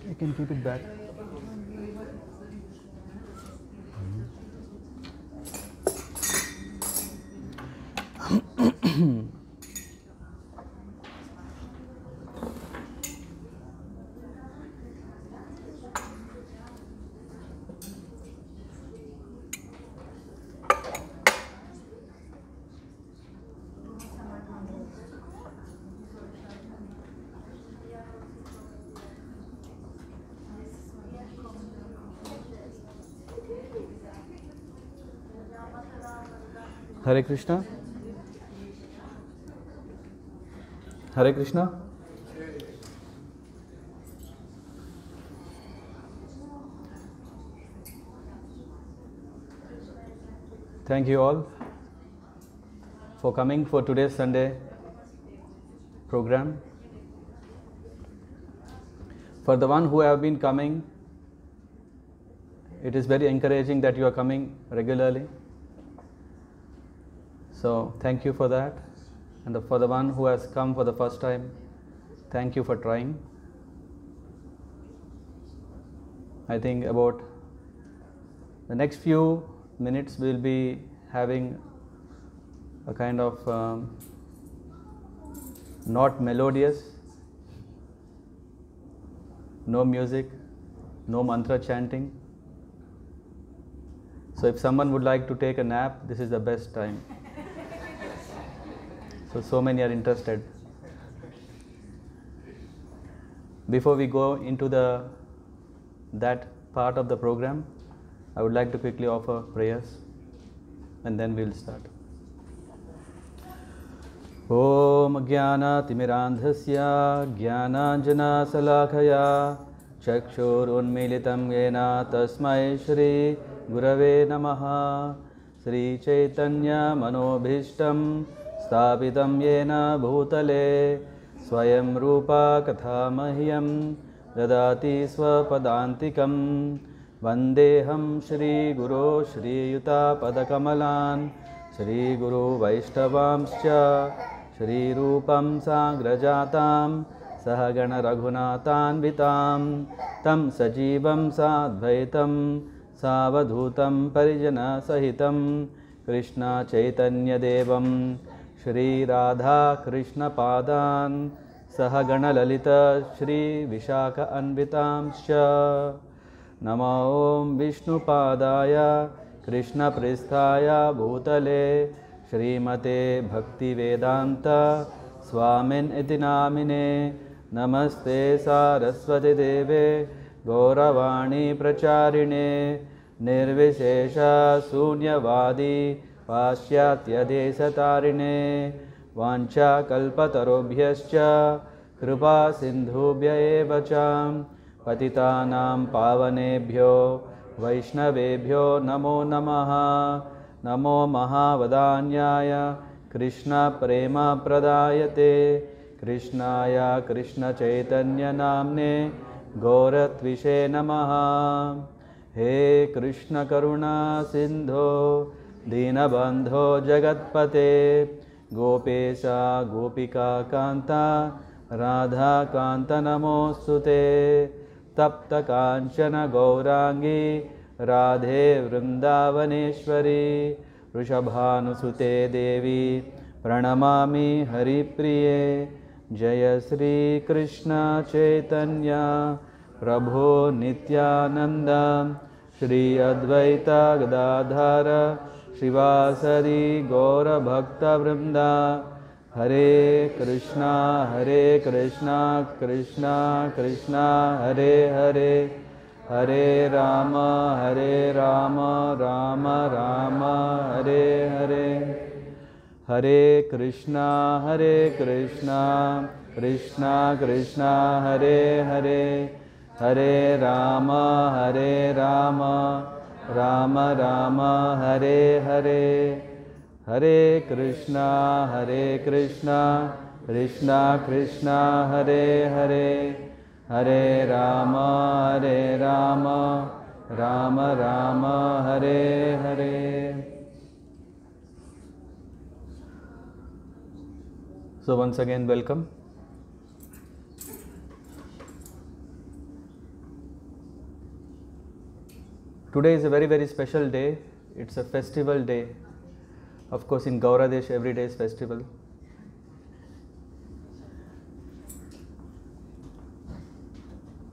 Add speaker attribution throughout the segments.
Speaker 1: You can keep it back. Hare Krishna. Hare Krishna. Thank you all for coming for today's Sunday program. For the one who have been coming, it is very encouraging that you are coming regularly. So thank you for that. And for the one who has come for the first time, thank you for trying. I think about the next few minutes we'll be having a kind of not melodious, no music, no mantra chanting. So if someone would like to take a nap, this is the best time. So many are interested. Before we go into that part of the program, I would like to quickly offer prayers and then we'll start. Om Jnana Timirandhasya Jnananjana Salakaya Chakshur Unmilitam Yena Tasmai Shri Gurave Namaha Sri Caitanya Manobhishtam Sthapitam Yena Bhutale Swayam Rupa Kathamahyam Dadati Swapadantikam Vandeham Shri Guru Shri Yuta Padakamalan Shri Guru Vaishnavamscha Shri Rupam Sangrajatam Sahagana Raghunatan Vitam Tam Sajivam Sadvaitam Savadhutam Parijana Sahitam Krishna Chaitanya Devam Shri Radha Krishna Padan Sahagana Lalita Shri Vishaka Anvitamscha Namo Om Vishnu Padaya Krishna Pristhaya Bhutale Shrimate Bhakti Vedanta Swamin Iti Namine Namaste Saraswati Deve Gauravani Pracharine Nirvishesha Sunyavadi Pasyatya Desatarine Vancha Kalpatarobhyascha Kripa Sindhubhya Evacham Patitanam Pavanebhyo Vaishnavebhyo Namo Namaha Namo Mahavadanyaya Krishna Prema Pradayate Krishnaya Krishna Chaitanya Namne Gauratvishe Namaha He Krishna Karuna Sindho Dinabandho Jagatpate Gopesha Gopika Kanta Radha Kanta Namostute Tapta Kanchana Gaurangi Radhe Vrindavaneshwari Rishabhanusute Devi Pranamami Haripriye Jaya Sri Krishna Chaitanya Prabhu Nityananda Shri Advaita Gadadhara Shivasari Gaura Bhakta Vrinda Hare Krishna Krishna Krishna Hare Hare Hare Rama Rama Rama Hare Hare Hare Krishna Krishna Krishna Hare Hare Hare Rama Rama Rama Hare Hare Hare Krishna, Krishna Krishna, Hare Hare, Hare Rama, Rama Rama, Hare Hare. So once again, welcome. Today is a very, very special day. It's a festival day. Of course, in Gauradesh, every day is festival.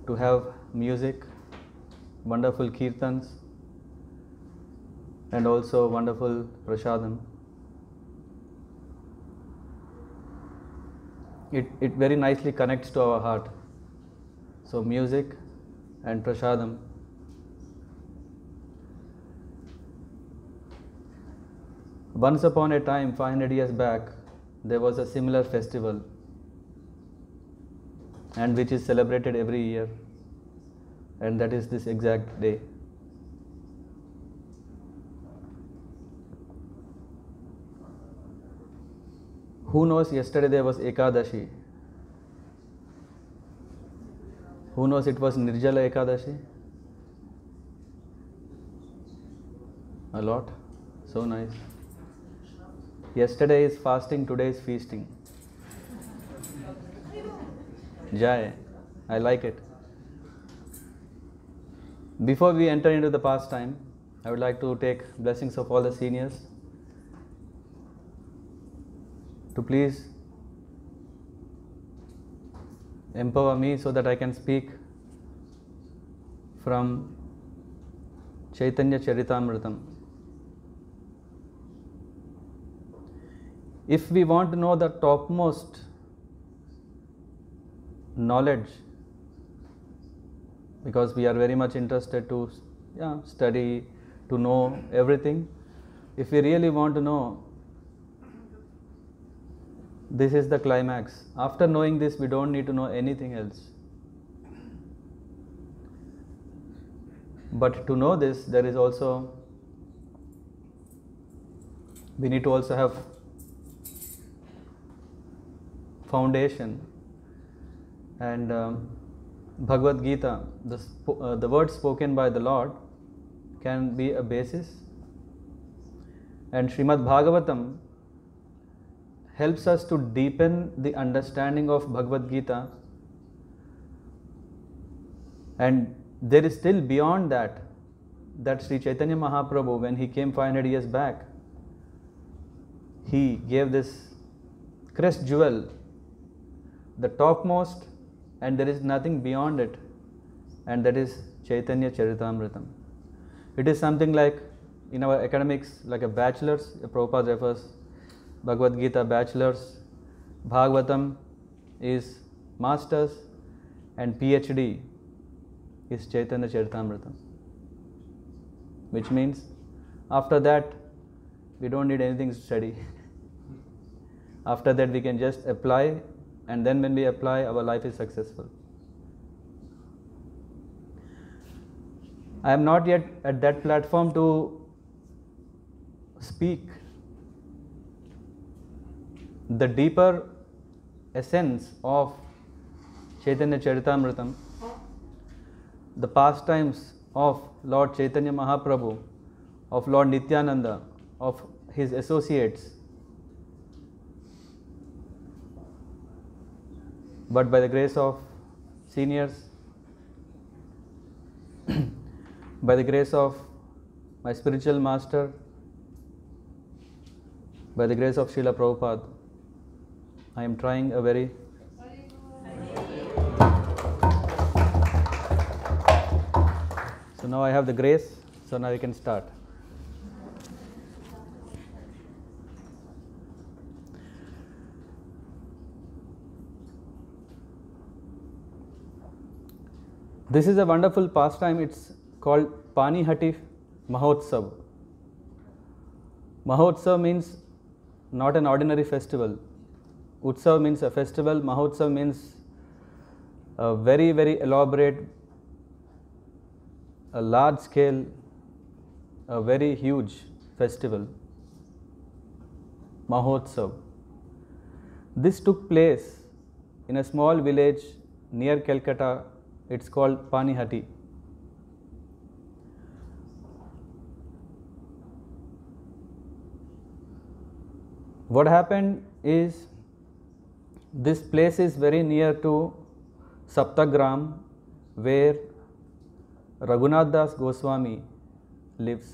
Speaker 1: To have music, wonderful kirtans, and also wonderful prasadam. It very nicely connects to our heart. So music and prasadam. Once upon a time, 500 years back, there was a similar festival, and which is celebrated every year, and that is this exact day. Who knows yesterday there was Ekadashi? Who knows it was Nirjala Ekadashi? A lot? So nice. Yesterday is fasting, today is feasting. Jai, I like it. Before we enter into the pastime, I would like to take blessings of all the seniors to please empower me so that I can speak from Chaitanya Charitamrita. If we want to know the topmost knowledge, because we are very much interested to study, to know everything, if we really want to know, this is the climax. After knowing this, we don't need to know anything else. But to know this, there is also, we need to also have foundation. And Bhagavad-Gita, the words spoken by the Lord, can be a basis. And Srimad Bhagavatam helps us to deepen the understanding of Bhagavad-Gita. And there is still beyond that Sri Caitanya Mahaprabhu, when he came 500 years back, he gave this crest jewel, the topmost, and there is nothing beyond it, and that is Chaitanya Charitamrita. It is something like, in our academics, like a bachelor's. Prabhupada refers Bhagavad Gita bachelor's, Bhagavatam is master's, and PhD is Chaitanya Charitamrita. Which means after that we don't need anything to study. After that we can just apply, and then when we apply, our life is successful. I am not yet at that platform to speak the deeper essence of Chaitanya Charitamrita, the pastimes of Lord Chaitanya Mahaprabhu, of Lord Nityananda, of his associates. But by the grace of seniors, by the grace of my spiritual master, by the grace of Srila Prabhupada, I am trying a very So now I have the grace, so now we can start. This is a wonderful pastime. It's called Panihati Mahotsav. Mahotsav means not an ordinary festival. Utsav means a festival. Mahotsav means a very, very elaborate, a large scale, a very huge festival. Mahotsav. This took place in a small village near Calcutta. It's called Panihati. What happened is, this place is very near to Saptagram, where Raghunath Das Goswami lives.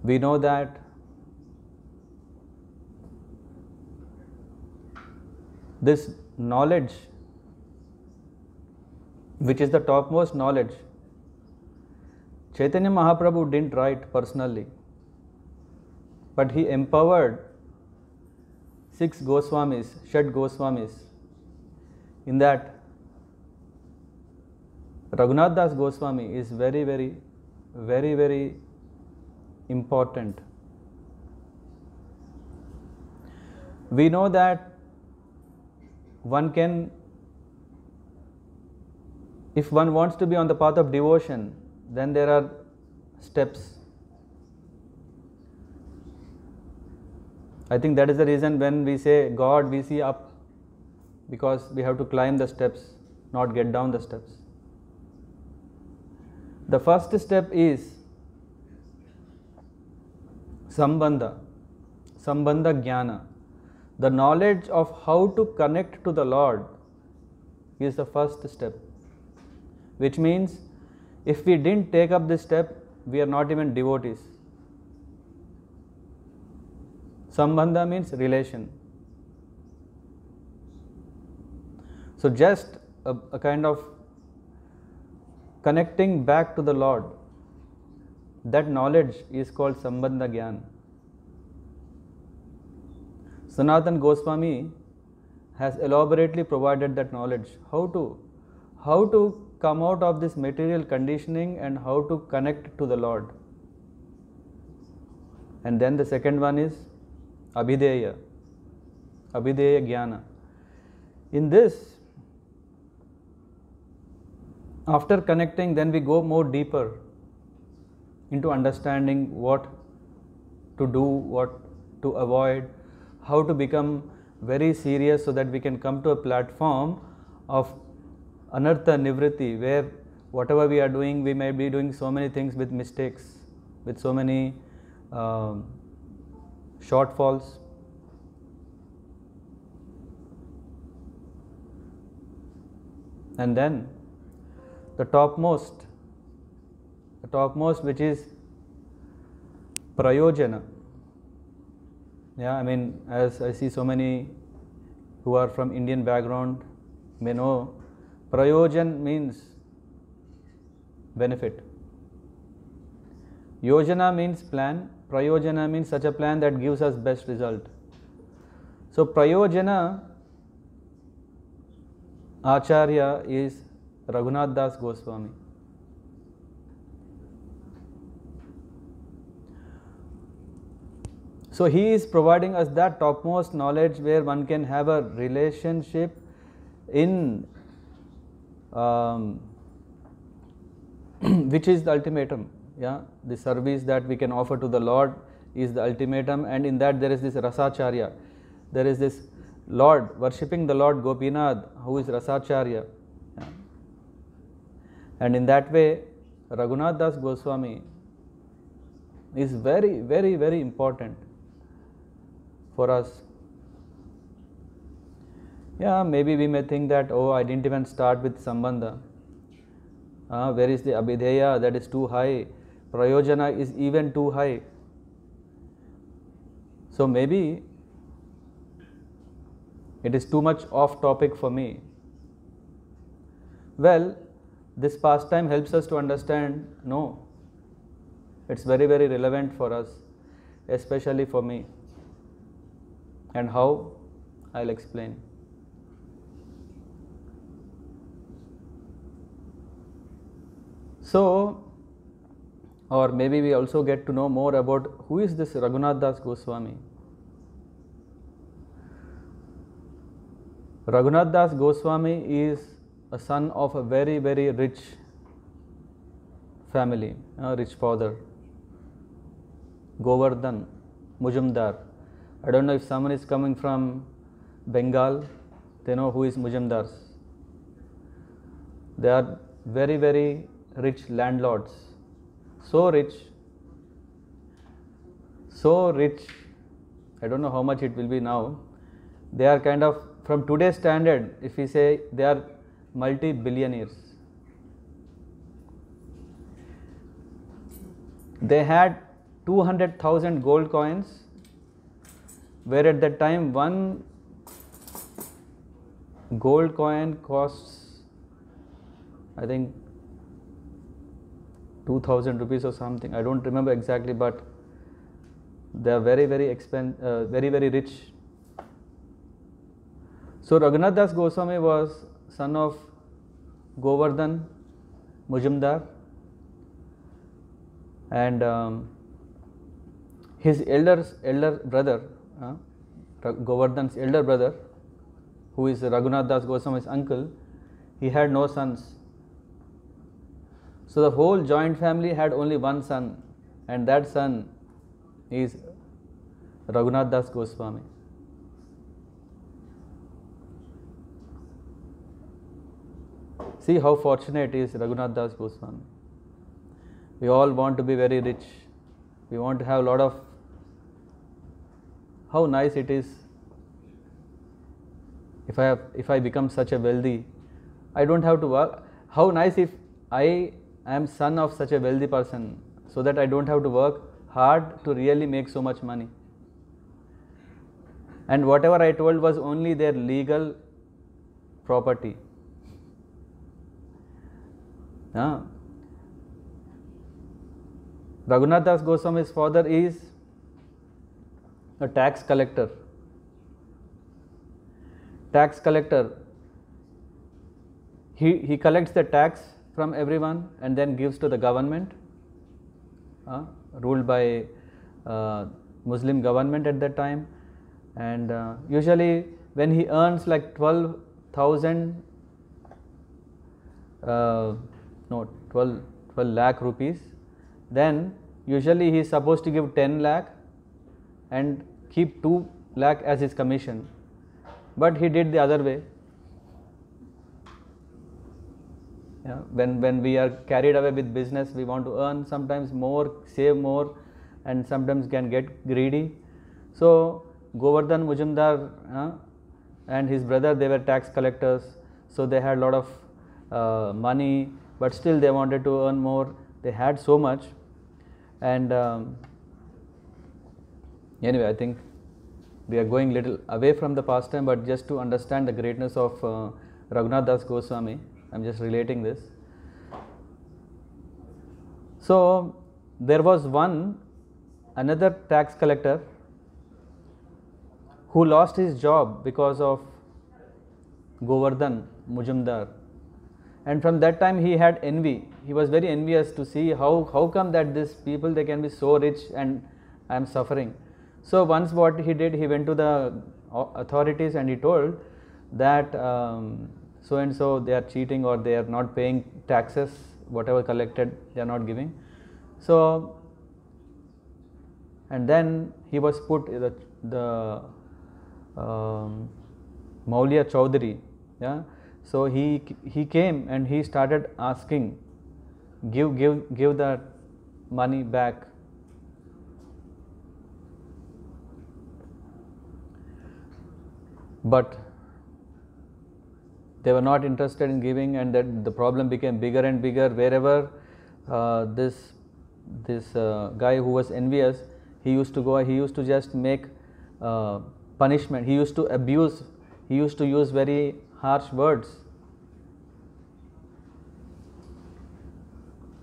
Speaker 1: We know that this knowledge, which is the topmost knowledge, Chaitanya Mahaprabhu didn't write personally, but he empowered 6 Goswamis, Shat Goswamis. In that, Raghunath Das Goswami is very, very, very, very important. We know that one can, if one wants to be on the path of devotion, then there are steps. I think that is the reason when we say God, we see up, because we have to climb the steps, not get down the steps. The first step is Sambandha Jnana. The knowledge of how to connect to the Lord is the first step, which means if we didn't take up this step, we are not even devotees. Sambandha means relation. So just a kind of connecting back to the Lord, that knowledge is called Sambandha Gyan. Sanatan Goswami has elaborately provided that knowledge, how to come out of this material conditioning and how to connect to the Lord. And then the second one is Abhideya Jnana. In this, after connecting, then we go more deeper into understanding what to do, what to avoid, how to become very serious so that we can come to a platform of anartha nivritti, where whatever we are doing, we may be doing so many things with mistakes, with so many shortfalls. And then the topmost which is Prayojana. Yeah, I mean, as I see so many who are from Indian background may know, Prayojan means benefit. Yojana means plan. Prayojana means such a plan that gives us best result. So Prayojana Acharya is Raghunath Das Goswami. So he is providing us that topmost knowledge where one can have a relationship in which is the ultimatum. Yeah, the service that we can offer to the Lord is the ultimatum, and in that there is this Rasacharya. There is this Lord, worshipping the Lord Gopinath, who is Rasacharya. Yeah. And in that way, Raghunath Das Goswami is very, very, very important for us. Yeah, maybe we may think that, oh, I didn't even start with Sambandha. Where is the Abhideya? That is too high. Prayojana is even too high. So maybe it is too much off topic for me. Well, this pastime helps us to understand, no, it's very, very relevant for us, especially for me. And how? I'll explain. So, or maybe we also get to know more about who is this Raghunath Das Goswami. Raghunath Das Goswami is a son of a very, very rich family, a rich father, Govardhan. Mujumdar. I don't know if someone is coming from Bengal, they know who is Mujumdars. They are very, very rich landlords. So rich, I don't know how much it will be now. They are kind of, from today's standard, if we say, they are multi-billionaires. They had 200,000 gold coins, where at that time one gold coin costs, I think, 2,000 rupees or something. I don't remember exactly, but they are very, very very, very rich. So Raghunath Das Goswami was son of Govardhan Mujumdar, and his elder brother, Govardhan's elder brother, who is Raghunath Das Goswami's uncle, he had no sons. So the whole joint family had only one son, and that son is Raghunath Das Goswami. See how fortunate is Raghunath Das Goswami. We all want to be very rich. We want to have a lot of. How nice it is if I become such a wealthy, I don't have to work. How nice if I am son of such a wealthy person, so that I don't have to work hard to really make so much money. And whatever I told was only their legal property. Raghunath Das Goswami's father is a tax collector. He collects the tax from everyone and then gives to the government, ruled by Muslim government at that time. And usually when he earns like 12 lakh rupees, then usually he is supposed to give 10 lakh and keep 2 lakh as his commission. But he did the other way. When we are carried away with business, we want to earn sometimes more, save more, and sometimes can get greedy. So Govardhan Mujumdar and his brother, they were tax collectors, so they had a lot of money, but still they wanted to earn more. They had so much, and anyway, I think we are going little away from the pastime, but just to understand the greatness of Raghunath Das Goswami, I am just relating this. So there was another tax collector who lost his job because of Govardhan Mujumdar, and from that time he had envy. He was very envious to see how come that these people, they can be so rich and I am suffering. So once what he did, he went to the authorities and he told that so and so they are cheating, or they are not paying taxes, whatever collected they are not giving. So and then he was put the Maulia Chaudhary, so he came and he started asking, give the money back. But they were not interested in giving, and that the problem became bigger and bigger. Wherever this guy who was envious, he used to go, he used to just make punishment. He used to abuse. He used to use very harsh words,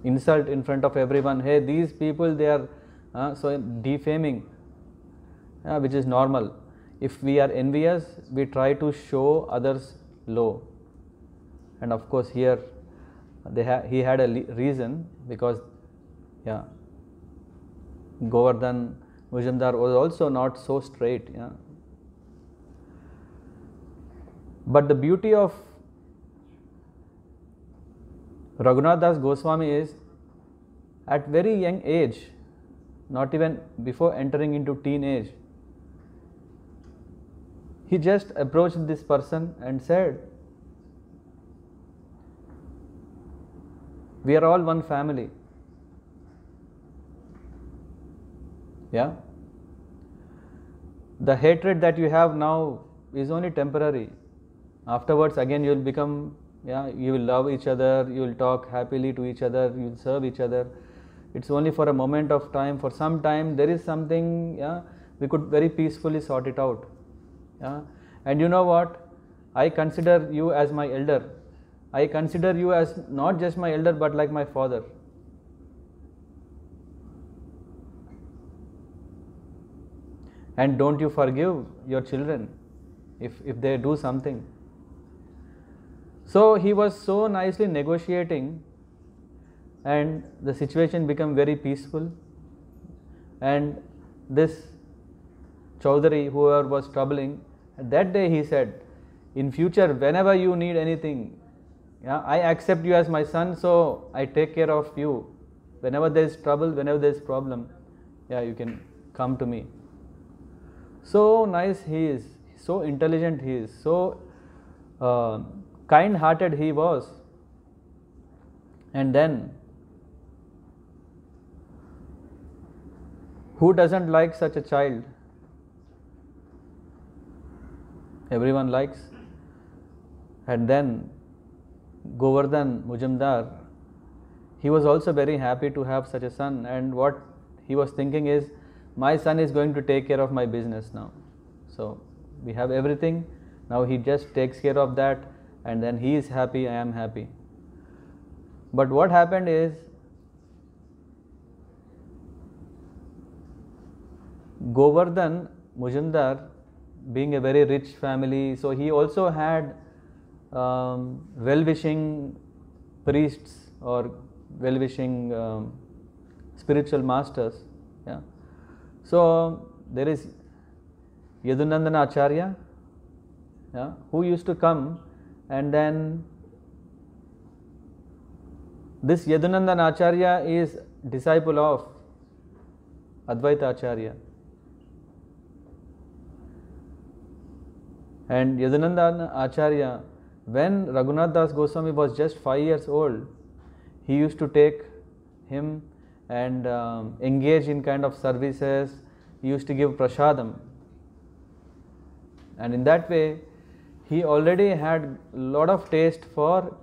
Speaker 1: insult in front of everyone. Hey, these people, they are so defaming, which is normal. If we are envious, we try to show others low, and of course here he had a reason, because Govardhan Mujumdar was also not so straight. But the beauty of Raghunath Das Goswami is, at very young age, not even before entering into teenage, he just approached this person and said, we are all one family. Yeah? The hatred that you have now is only temporary. Afterwards, again, you will become, you will love each other, you will talk happily to each other, you will serve each other. It's only for a moment of time. For some time, there is something, we could very peacefully sort it out. Yeah? And you know what? I consider you as my elder. I consider you as not just my elder, but like my father. And don't you forgive your children if they do something. So he was so nicely negotiating, and the situation became very peaceful. And this Chaudhary, whoever was troubling, that day he said, in future, whenever you need anything, I accept you as my son, so I take care of you. Whenever there is trouble, whenever there is problem, you can come to me. So nice he is, so intelligent he is, so kind-hearted he was. And then, who doesn't like such a child? Everyone likes. And then Govardhan Mujumdar, he was also very happy to have such a son, and what he was thinking is, my son is going to take care of my business now. So we have everything, now he just takes care of that, and then he is happy, I am happy. But what happened is, Govardhan Mujumdar, being a very rich family, so he also had well-wishing priests or well-wishing spiritual masters. So there is Yadunandana Acharya, who used to come, and then this Yadunandana Acharya is disciple of Advaita Acharya. And Yadunandana Acharya, when Raghunath Das Goswami was just 5 years old, he used to take him and engage in kind of services. He used to give prasadam, and in that way he already had lot of taste for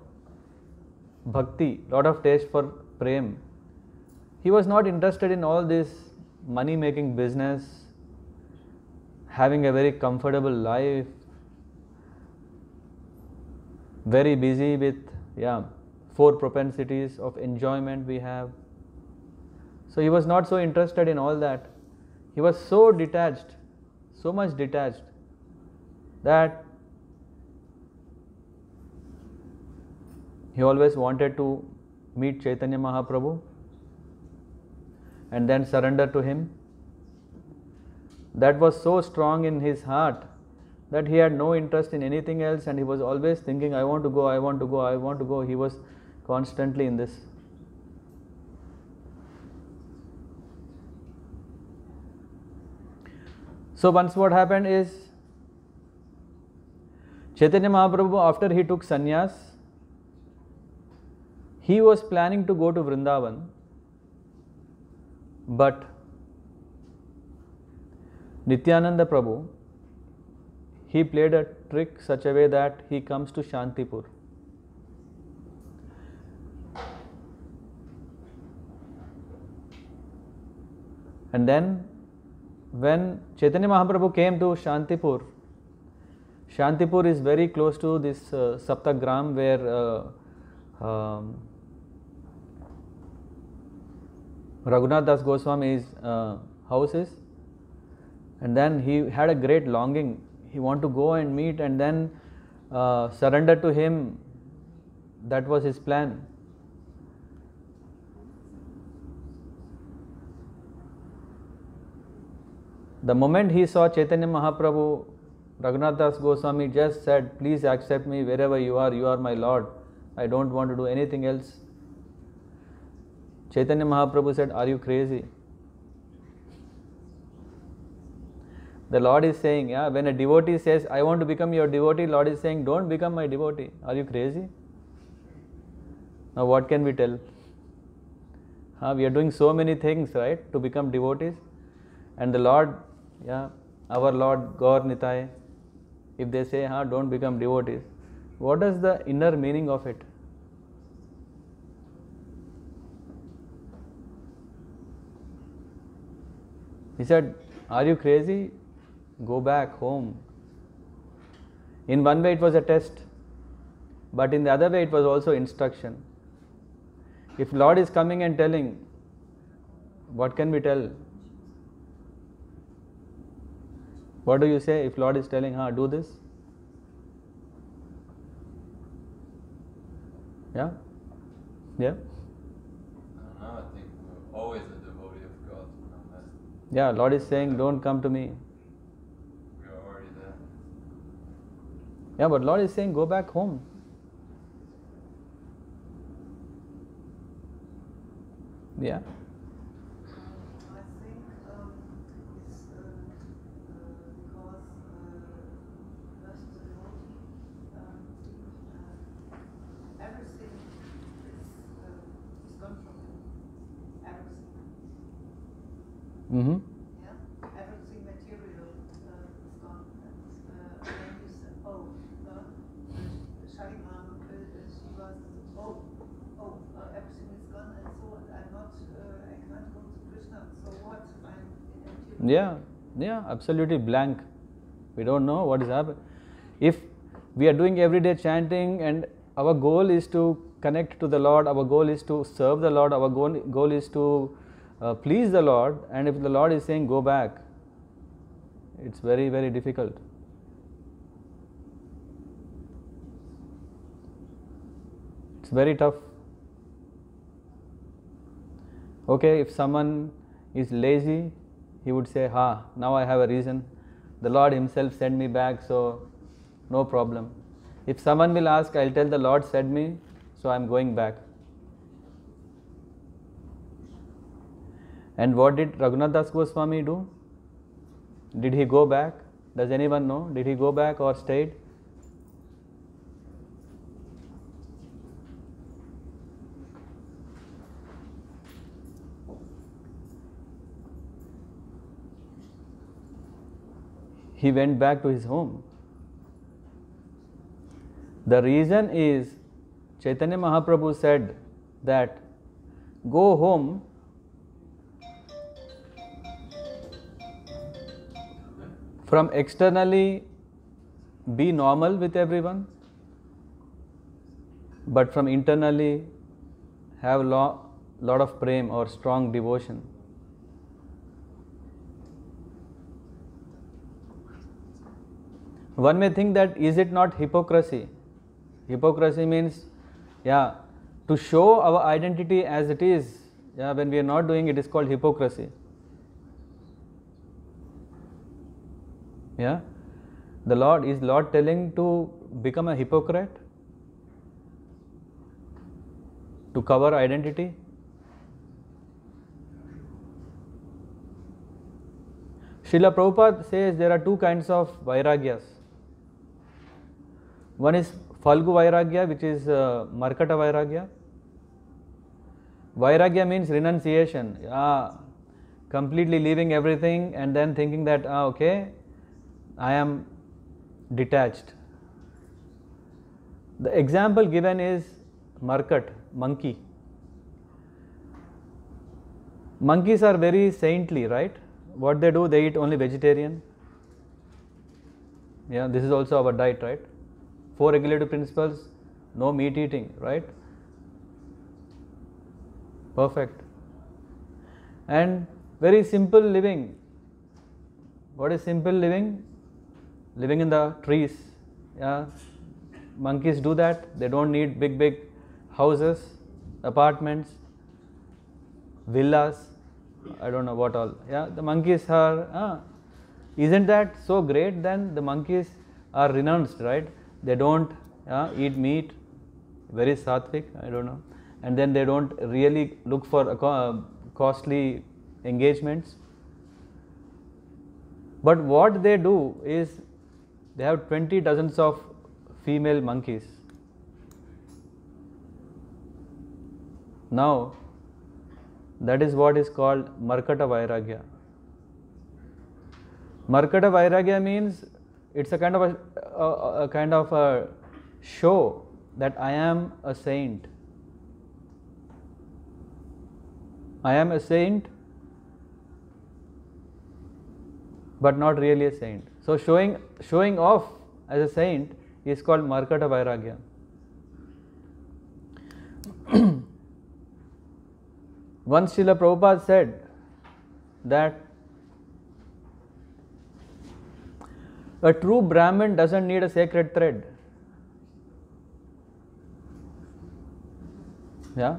Speaker 1: bhakti, lot of taste for prem. He was not interested in all this money making business, having a very comfortable life, very busy with 4 propensities of enjoyment we have. So he was not so interested in all that. He was so detached, so much detached, that he always wanted to meet Chaitanya Mahaprabhu and then surrender to him. That was so strong in his heart that he had no interest in anything else, and he was always thinking, I want to go, I want to go, I want to go. He was constantly in this. So once what happened is, Chaitanya Mahaprabhu, after he took sannyas, he was planning to go to Vrindavan, but Nityananda Prabhu, he played a trick such a way that he comes to Shantipur. And then when Chaitanya Mahaprabhu came to Shantipur, Shantipur is very close to this Saptagram where Raghunath Das Goswami's house is. And then he had a great longing. He wanted to go and meet and then surrender to him. That was his plan. The moment he saw Chaitanya Mahaprabhu, Raghunath Das Goswami just said, please accept me wherever you are my Lord. I don't want to do anything else. Chaitanya Mahaprabhu said, are you crazy? The Lord is saying, yeah, when a devotee says, I want to become your devotee, Lord is saying, don't become my devotee. Are you crazy? Now what can we tell? We are doing so many things, right, to become devotees. And the Lord, yeah, our Lord Gaur Nitai, if they say, don't become devotees, what is the inner meaning of it? He said, are you crazy? Go back home. In one way it was a test, but in the other way it was also instruction. If Lord is coming and telling, what can we tell? What do you say if Lord is telling, do this? Yeah? Yeah?
Speaker 2: I don't know, I think we're always a devotee of God.
Speaker 1: Yeah, Lord is saying, don't come to me.
Speaker 2: We're already there.
Speaker 1: Yeah, but Lord is saying, go back home. Yeah.
Speaker 3: I think it's because first the devotee everything is gone from him. Everything.
Speaker 1: Mm-hmm.
Speaker 3: Yeah. Everything material is gone. And then you say, Shalimam, Shiva, everything is gone, and so I can't go to Krishna. So what? I'm in empty.
Speaker 1: Yeah, absolutely blank. We don't know what is happening. If we are doing everyday chanting and our goal is to connect to the Lord, our goal is to serve the Lord, our goal is to please the Lord, and if the Lord is saying go back, it's very, very difficult. It's very tough. Okay, if someone is lazy, he would say, now I have a reason. The Lord himself sent me back, so no problem. If someone will ask, I'll tell the Lord sent me, so I'm going back. And what did Raghunath Das Goswami do? Did he go back? Does anyone know? Did he go back or stayed? He went back to his home. The reason is Chaitanya Mahaprabhu said that go home from externally be normal with everyone, but from internally have lot of prem or strong devotion. One may think that is it not hypocrisy? Hypocrisy means, to show our identity as it is. When we are not doing it is called hypocrisy. The Lord, is Lord telling to become a hypocrite? To cover identity? Srila Prabhupada says there are two kinds of vairagyas. One is Falgu Vairagya, which is Markata Vairagya. Vairagya means renunciation. Completely leaving everything and then thinking that, okay, I am detached. The example given is Markat, monkey. Monkeys are very saintly, right? What they do, they eat only vegetarian. This is also our diet, right? 4 regulative principles, no meat eating, right? Perfect. And very simple living. What is simple living? Living in the trees. Monkeys do that. They don't need big houses, apartments, villas, I don't know what all. The monkeys are, isn't that so great? Then the monkeys are renounced, right? They don't eat meat, very sattvic, I don't know. And then they don't really look for costly engagements. But what they do is they have 20 dozens of female monkeys. Now, that is what is called Markata Vairagya. Markata Vairagya means it's a kind of a show that I am a saint. I am a saint, but not really a saint. So showing off as a saint is called Markata Vairagya. Once Srila Prabhupada said that a true Brahmin doesn't need a sacred thread. Yeah?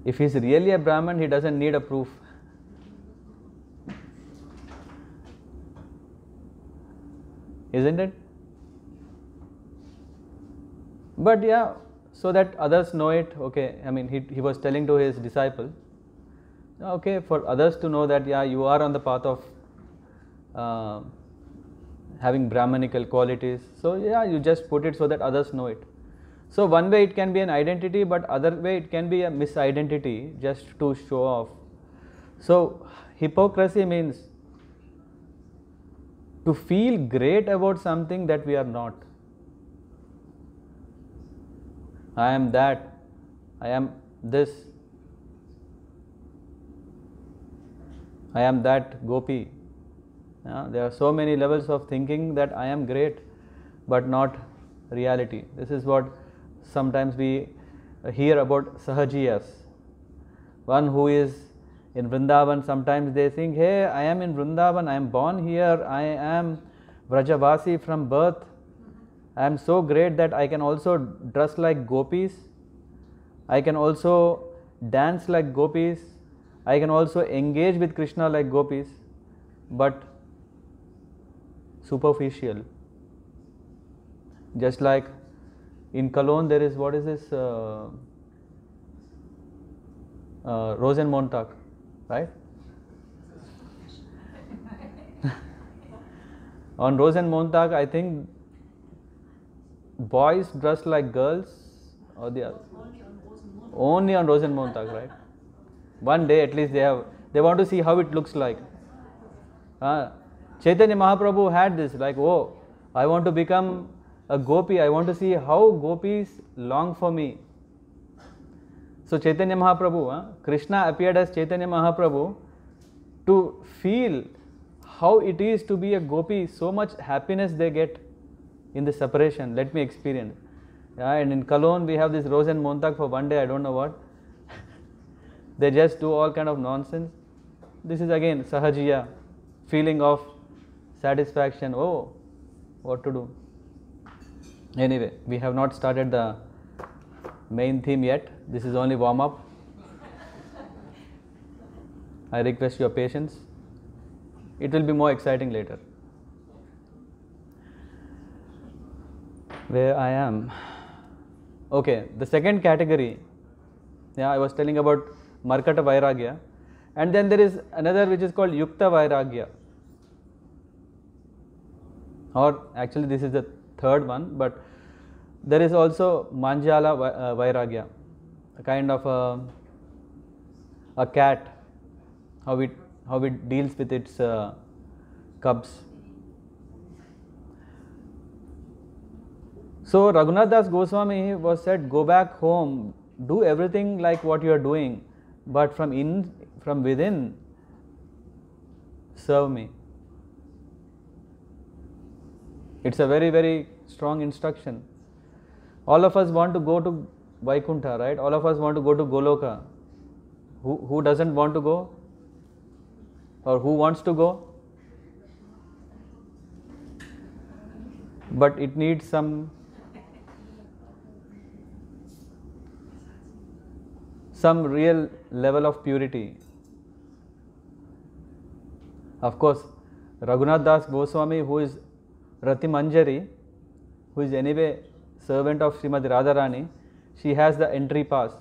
Speaker 1: If he is really a Brahmin, he doesn't need a proof. Isn't it? But yeah, so that others know it, okay, I mean he was telling to his disciple, okay, for others to know that yeah, you are on the path of having Brahmanical qualities, so yeah, you just put it so that others know it. So one way it can be an identity, but other way it can be a misidentity just to show off. So hypocrisy means to feel great about something that we are not. I am that, I am this, I am that gopi. There are so many levels of thinking that I am great, but not reality. This is what sometimes we hear about Sahajiyas. One who is in Vrindavan, sometimes they think, hey, I am in Vrindavan, I am born here, I am Vrajavasi from birth, I am so great that I can also dress like gopis, I can also dance like gopis, I can also engage with Krishna like gopis, but superficial. Just like in Cologne there is, what is this, Rosenmontag, right? On Rosenmontag, I think boys dress like girls, or the other. Only on Rosenmontag, right? One day at least they want to see how it looks like. Chaitanya Mahaprabhu had this, like, oh, I want to become a gopi, I want to see how gopis long for me. So Chaitanya Mahaprabhu, Krishna appeared as Chaitanya Mahaprabhu to feel how it is to be a gopi, so much happiness they get in the separation, let me experience. And in Cologne we have this Rosenmontag for one day, I don't know what. They just do all kind of nonsense. This is again Sahajiya, feeling of satisfaction, oh, what to do. Anyway, we have not started the main theme yet, this is only warm up. I request your patience, it will be more exciting later. Where I am. Okay, the second category, I was telling about Markata Vairagya, and then there is another which is called Yukta Vairagya, or actually this is the third one, but there is also Manjala Vairagya, a kind of a cat, how it deals with its cubs. So Raghunath Das Goswami was said, go back home, do everything like what you are doing, but from within, serve me. It's a very, very strong instruction. All of us want to go to Vaikuntha, right? All of us want to go to Goloka. Who doesn't want to go? Or who wants to go? But it needs some real level of purity. Of course, Raghunath Das Goswami, who is Rati Manjari, who is anyway servant of Srimati Radharani, she has the entry pass.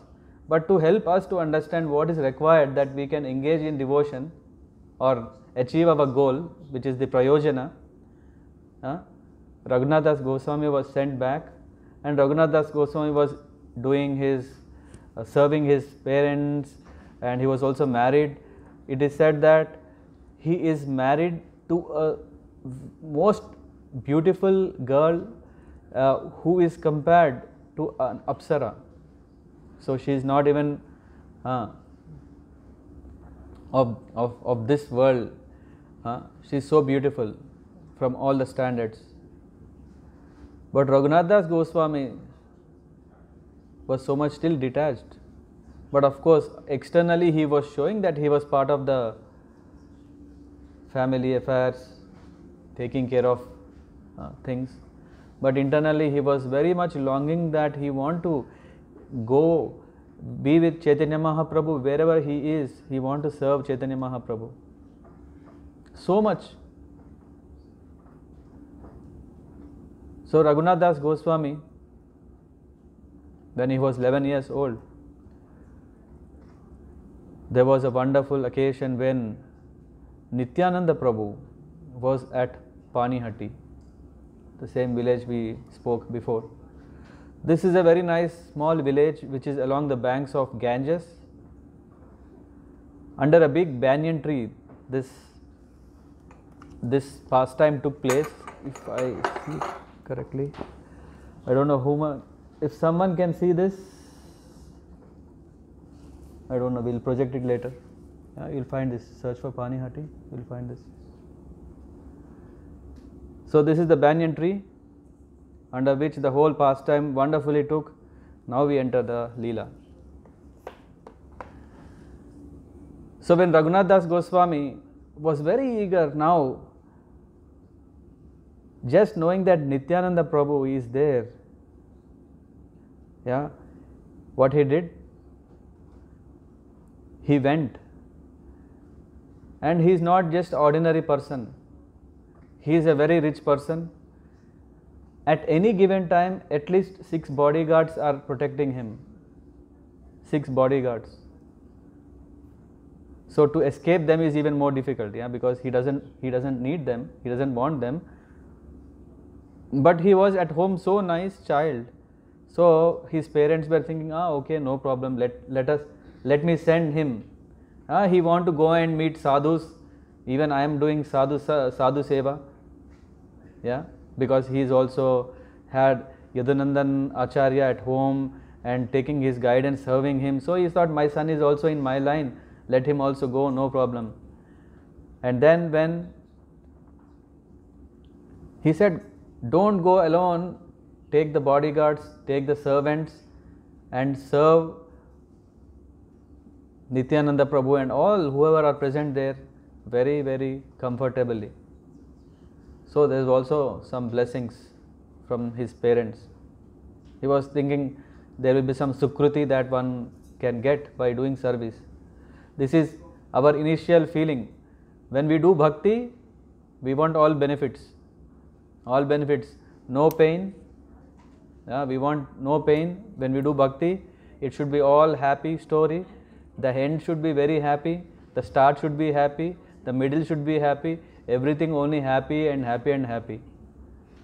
Speaker 1: But to help us to understand what is required that we can engage in devotion or achieve our goal, which is the prayojana, Raghunath Das Goswami was sent back, and Raghunath Das Goswami was doing his, serving his parents, and he was also married. It is said that he is married to a most beautiful girl who is compared to an Apsara. So she is not even of this world. She is so beautiful from all the standards. But Raghunath Das Goswami was so much still detached. But of course, externally he was showing that he was part of the family affairs, taking care of things. But internally he was very much longing that he want to go be with Chaitanya Mahaprabhu wherever he is. He want to serve Chaitanya Mahaprabhu. So much. So Raghunath Das Goswami, when he was 11 years old, there was a wonderful occasion when Nityananda Prabhu was at Panihati, the same village we spoke before. This is a very nice small village which is along the banks of Ganges. Under a big banyan tree, this pastime took place. If I see correctly, I don't know if someone can see this, I don't know, we'll project it later. You'll find this, search for Panihati, you'll find this. So this is the banyan tree under which the whole pastime wonderfully took. Now we enter the Leela. So when Raghunath Das Goswami was very eager now, just knowing that Nityananda Prabhu is there, what he did? He went, and he is not just ordinary person. He is a very rich person. At any given time, at least 6 bodyguards are protecting him. 6 bodyguards. So to escape them is even more difficult, because he doesn't need them, he doesn't want them. But he was at home so nice child. So his parents were thinking, okay, no problem. Let me send him. He want to go and meet sadhus. Even I am doing sadhu seva. Because he is also had Yadunandan Acharya at home and taking his guidance, serving him. So he thought, my son is also in my line. Let him also go, no problem. And then when he said, don't go alone, take the bodyguards, take the servants and serve Nityananda Prabhu and all whoever are present there very, very comfortably. So there is also some blessings from his parents. He was thinking there will be some sukruti that one can get by doing service. This is our initial feeling. When we do bhakti, we want all benefits. All benefits, no pain. We want no pain. When we do bhakti, it should be all happy story. The end should be very happy. The start should be happy. The middle should be happy. Everything only happy and happy and happy.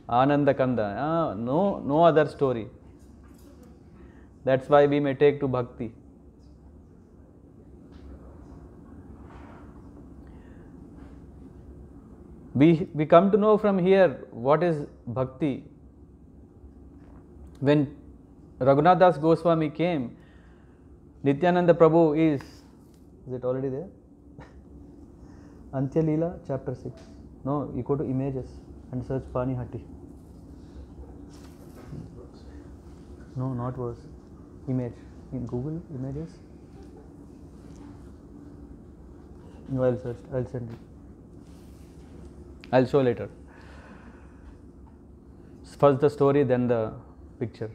Speaker 1: Ananda Kanda. No other story. That's why we may take to bhakti. We come to know from here what is bhakti. When Raghunath Das Goswami came, Nityananda Prabhu is it already there? Antya Leela, chapter 6. No, you go to images and search Panihati. No, not verse. Image. In Google images. No, I'll search. I'll send it. I'll show later. First the story, then the picture.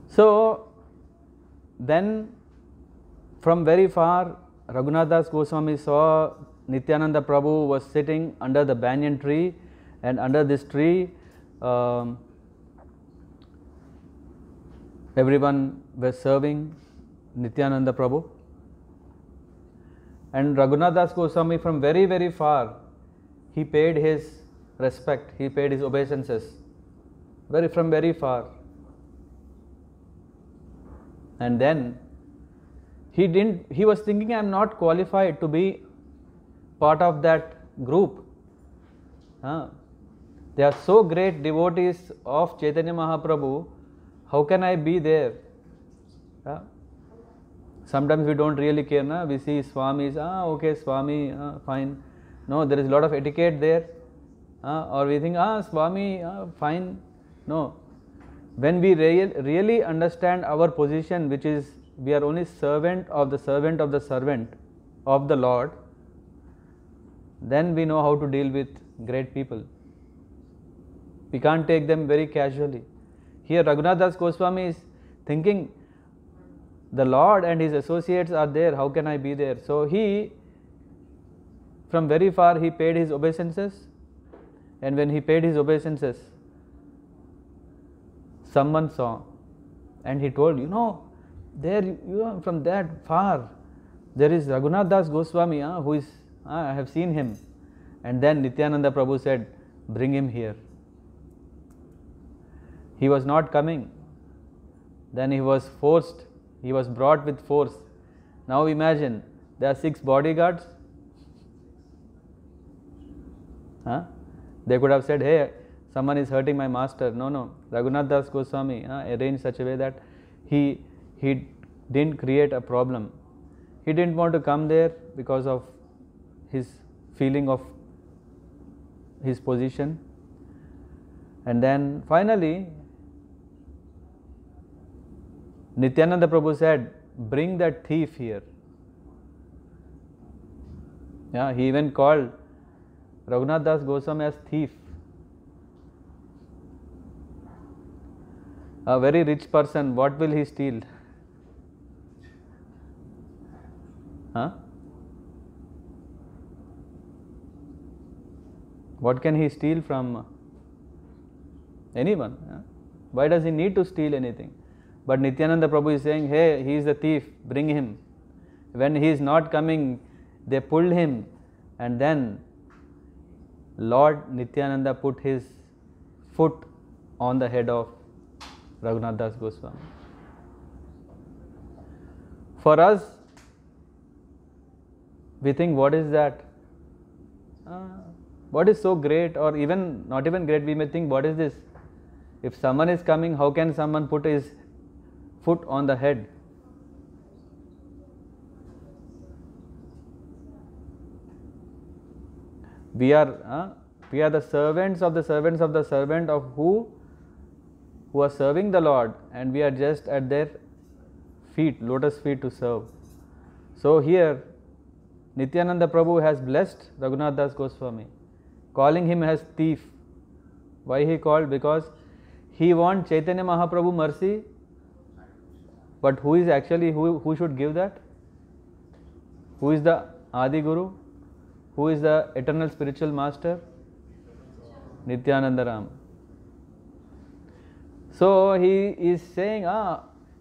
Speaker 1: So then from very far, Raghunath Das Goswami saw Nityananda Prabhu was sitting under the banyan tree, and under this tree everyone was serving Nityananda Prabhu. And Raghunath Das Goswami from very, very far, he paid his respect, he paid his obeisances, from very far. And then he was thinking, I am not qualified to be part of that group. They are so great devotees of Chaitanya Mahaprabhu, how can I be there? Sometimes we don't really care, na? We see Swamis, okay, Swami, fine. No, there is a lot of etiquette there. Or we think, Swami, fine. No. When we really understand our position, which is we are only servant of the servant of the servant of the Lord, then we know how to deal with great people. We can't take them very casually. Here Raghunath Das Goswami is thinking, the Lord and his associates are there, how can I be there? So he, from very far, he paid his obeisances, and when he paid his obeisances, someone saw, and he told, there, from that far, there is Raghunath Das Goswami, who is, I have seen him. And then Nityananda Prabhu said, bring him here. He was not coming. Then he was forced, he was brought with force. Now imagine, there are 6 bodyguards. They could have said, hey, someone is hurting my master. No. Raghunath Das Goswami arranged such a way that he didn't create a problem. He didn't want to come there because of his feeling of his position. And then finally, Nityananda Prabhu said, bring that thief here. He even called Raghunath Das Goswami as thief. A very rich person, what will he steal? What can he steal from anyone? Why does he need to steal anything? But Nityananda Prabhu is saying, hey, he is the thief, bring him. When he is not coming, they pulled him, and then Lord Nityananda put his foot on the head of Raghunath Das Goswami. For us, we think, what is that? What is so great, or even not even great, we may think, what is this? If someone is coming, how can someone put his foot on the head? We are the servants of the servants of the servant of who are serving the Lord, and we are just at their feet, lotus feet to serve. So here Nityananda Prabhu has blessed Raghunath Das Goswami, calling him as thief. Why he called? Because he wants Chaitanya Mahaprabhu mercy, but who is actually, who should give that? Who is the Adi Guru? Who is the eternal spiritual master? Nityananda Ram. So he is saying,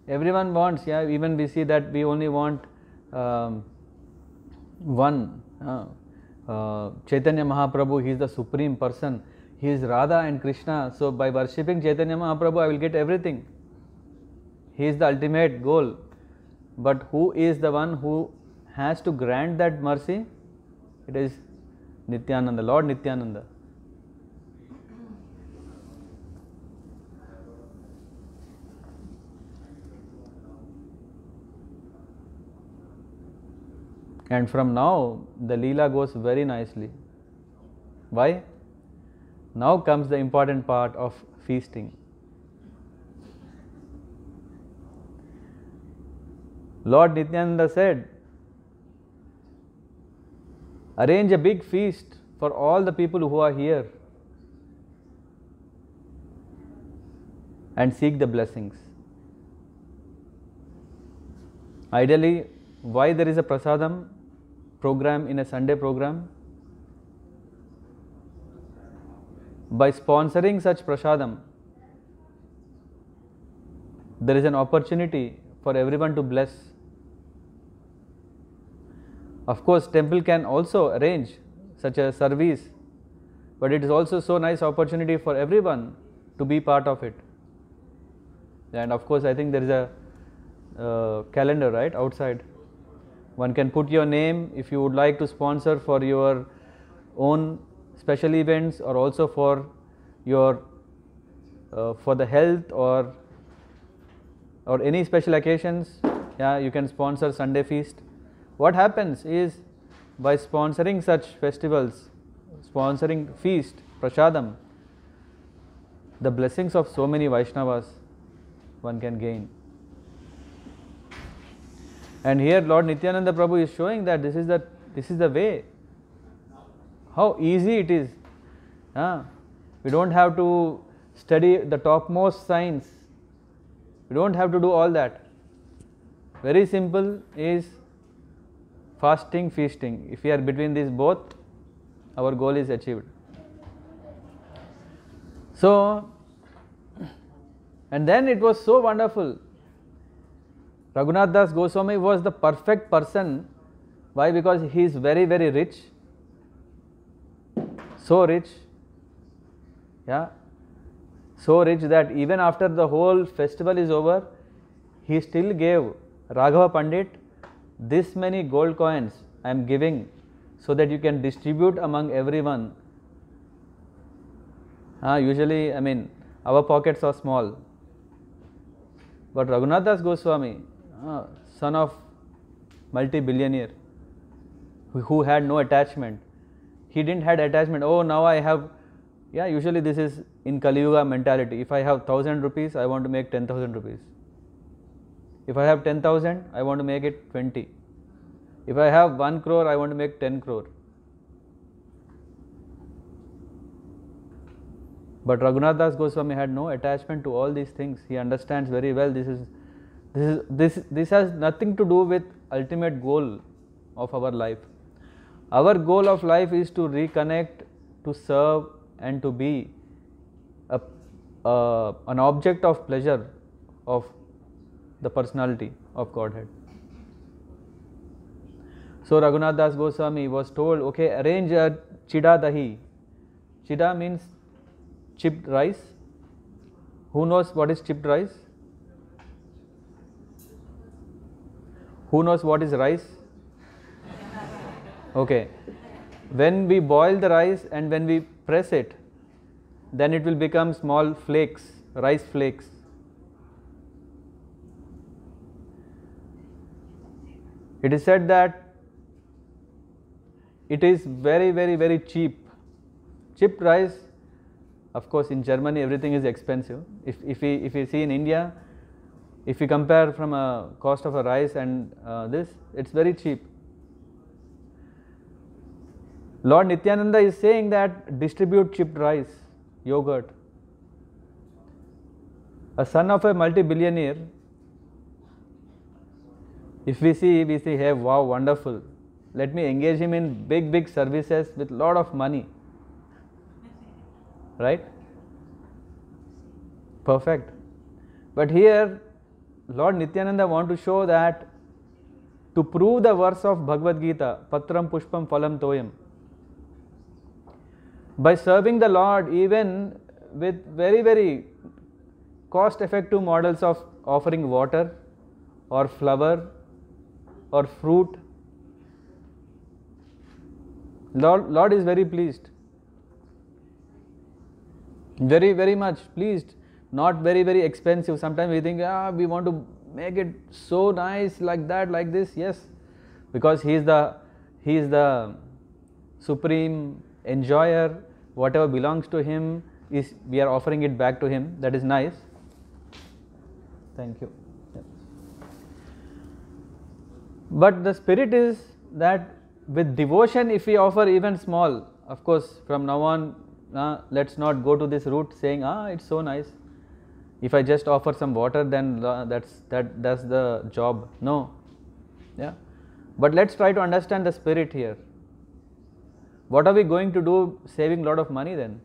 Speaker 1: everyone wants, even we see that we only want one. Chaitanya Mahaprabhu, he is the supreme person. He is Radha and Krishna. So by worshipping Chaitanya Mahaprabhu, I will get everything. He is the ultimate goal. But who is the one who has to grant that mercy? It is Nityananda, Lord Nityananda. And from now, the Leela goes very nicely. Why? Now comes the important part of feasting. Lord Nityananda said, arrange a big feast for all the people who are here and seek the blessings. Ideally, why there is a prasadam program in a Sunday program? By sponsoring such prasadam, there is an opportunity for everyone to bless. Of course, temple can also arrange such a service, but it is also so nice opportunity for everyone to be part of it. And of course, I think there is a calendar right outside. One can put your name if you would like to sponsor for your own special events, or also for your for the health or any special occasions. Yeah, you can sponsor Sunday feast. What happens is, by sponsoring such festivals, sponsoring feast, prasadam, the blessings of so many Vaishnavas one can gain. And here Lord Nityananda Prabhu is showing that this is the way. How easy it is. We don't have to study the topmost science. We don't have to do all that. Very simple is fasting, feasting. If we are between these both, our goal is achieved. So, and then it was so wonderful. Raghunath Das Goswami was the perfect person. Why? Because he is very, very rich. So rich. Yeah. So rich that even after the whole festival is over, he still gave Raghava Pandit, this many gold coins I am giving, so that you can distribute among everyone. Usually, I mean, our pockets are small. But Raghunath Das Goswami, son of multi-billionaire, who had no attachment. He didn't had attachment. Oh, now I have, usually this is in Kali Yuga mentality. If I have 1,000 rupees, I want to make 10,000 rupees. If I have 10,000, I want to make it 20. If I have 1 crore, I want to make 10 crore. But Raghunath Das Goswami had no attachment to all these things. He understands very well this has nothing to do with ultimate goal of our life. Our goal of life is to reconnect, to serve, and to be an object of pleasure of the personality of Godhead. So Raghunath Das Goswami was told, okay, arrange a chida dahi. Chida means chipped rice. Who knows what is chipped rice? Who knows what is rice? Okay. When we boil the rice and when we press it, then it will become small flakes, rice flakes. It is said that it is very, very, very cheap. Chipped rice, of course, in Germany everything is expensive. If we see in India, if we compare from a cost of a rice and this, it's very cheap. Lord Nityananda is saying that distribute chipped rice, yogurt. A son of a multi-billionaire, if we see, hey, wow, wonderful. Let me engage him in big services with lot of money. Right? Perfect. But here, Lord Nityananda want to show that to prove the verse of Bhagavad-Gita, Patram Pushpam Phalam Toyam, by serving the Lord even with very, very cost-effective models of offering water or flower or fruit, Lord is very pleased. Very, very much pleased. Not very, very expensive. Sometimes we think, we want to make it so nice like that, like this. Yes, because He is the supreme enjoyer. Whatever belongs to Him is we are offering it back to Him. That is nice. Thank you. Yeah. But the spirit is that with devotion, if we offer even small, of course, from now on, let's not go to this route saying, it's so nice. If I just offer some water, then that's the job. No. Yeah. But let's try to understand the spirit here. What are we going to do saving a lot of money then?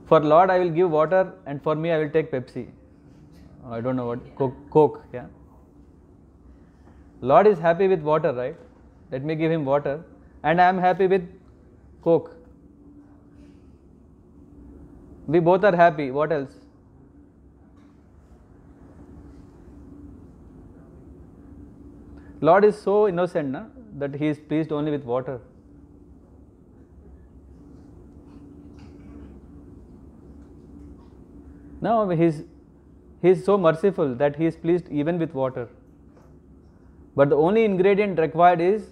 Speaker 1: For Lord, I will give water, and for me, I will take Pepsi. I don't know what, Coke, yeah. Lord is happy with water, right? Let me give him water, and I am happy with Coke. We both are happy. What else? Lord is so innocent, na, that he is pleased only with water. No, he is so merciful that he is pleased even with water. But the only ingredient required is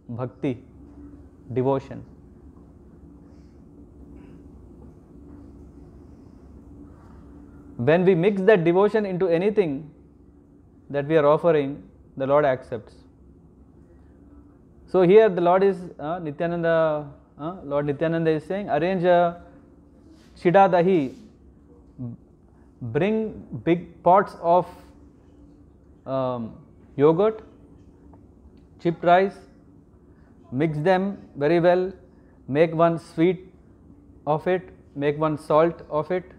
Speaker 1: bhakti, devotion. When we mix that devotion into anything that we are offering, the Lord accepts. So here the Lord is Nityananda. Lord Nityananda is saying, arrange a shida dahi, bring big pots of yogurt, chipped rice, mix them very well, make one sweet of it, make one salt of it,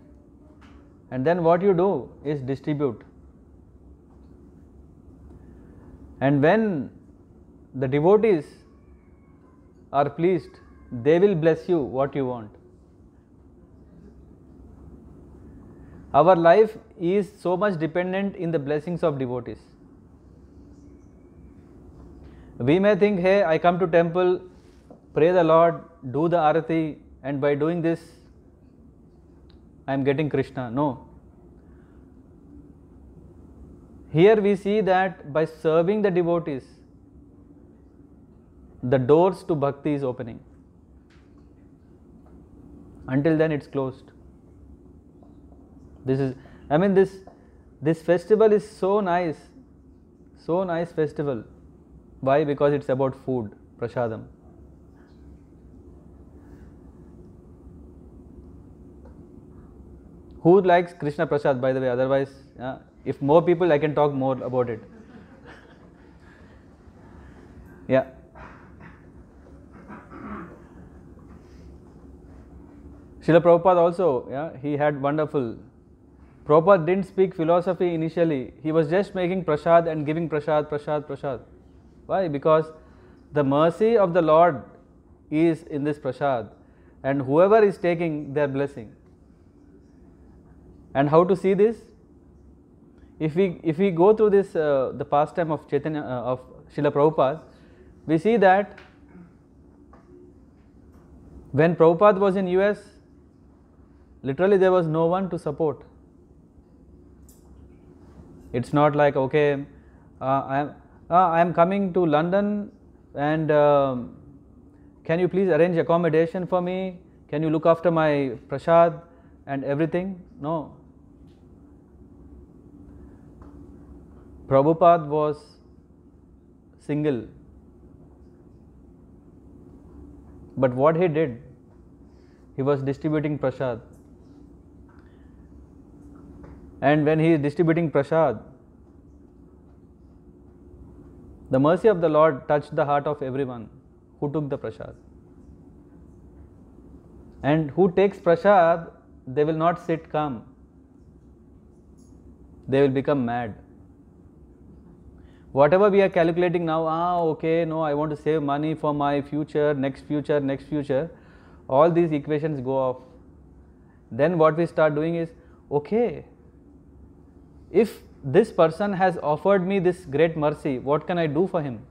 Speaker 1: and then what you do is distribute. And when the devotees are pleased, they will bless you what you want. Our life is so much dependent in the blessings of devotees. We may think, hey, I come to temple, pray the Lord, do the arati, and by doing this, I am getting Krishna. No. Here we see that by serving the devotees, the doors to bhakti is opening. Until then, it's closed. This festival is so nice festival. Why? Because it's about food, prasadam. Who likes Krishna Prasad, by the way? Otherwise, if more people, I can talk more about it. Yeah. Srila Prabhupada also, he had wonderful. Prabhupada didn't speak philosophy initially. He was just making prasad and giving prasad. Why? Because the mercy of the Lord is in this prasad, and whoever is taking, they are blessing. And how to see this? If we go through this the pastime of Chaitanya of Srila Prabhupada, we see that when Prabhupada was in US, literally there was no one to support. It's not like, okay, I am coming to London, and can you please arrange accommodation for me? Can you look after my prasad and everything? No. Prabhupada was single. But what he did, he was distributing prasad. And when he is distributing prasad, the mercy of the Lord touched the heart of everyone who took the prasad. And who takes prasad, they will not sit calm. They will become mad. Whatever we are calculating now, okay, no, I want to save money for my future, next future, all these equations go off. Then what we start doing is, okay, if this person has offered me this great mercy, what can I do for him?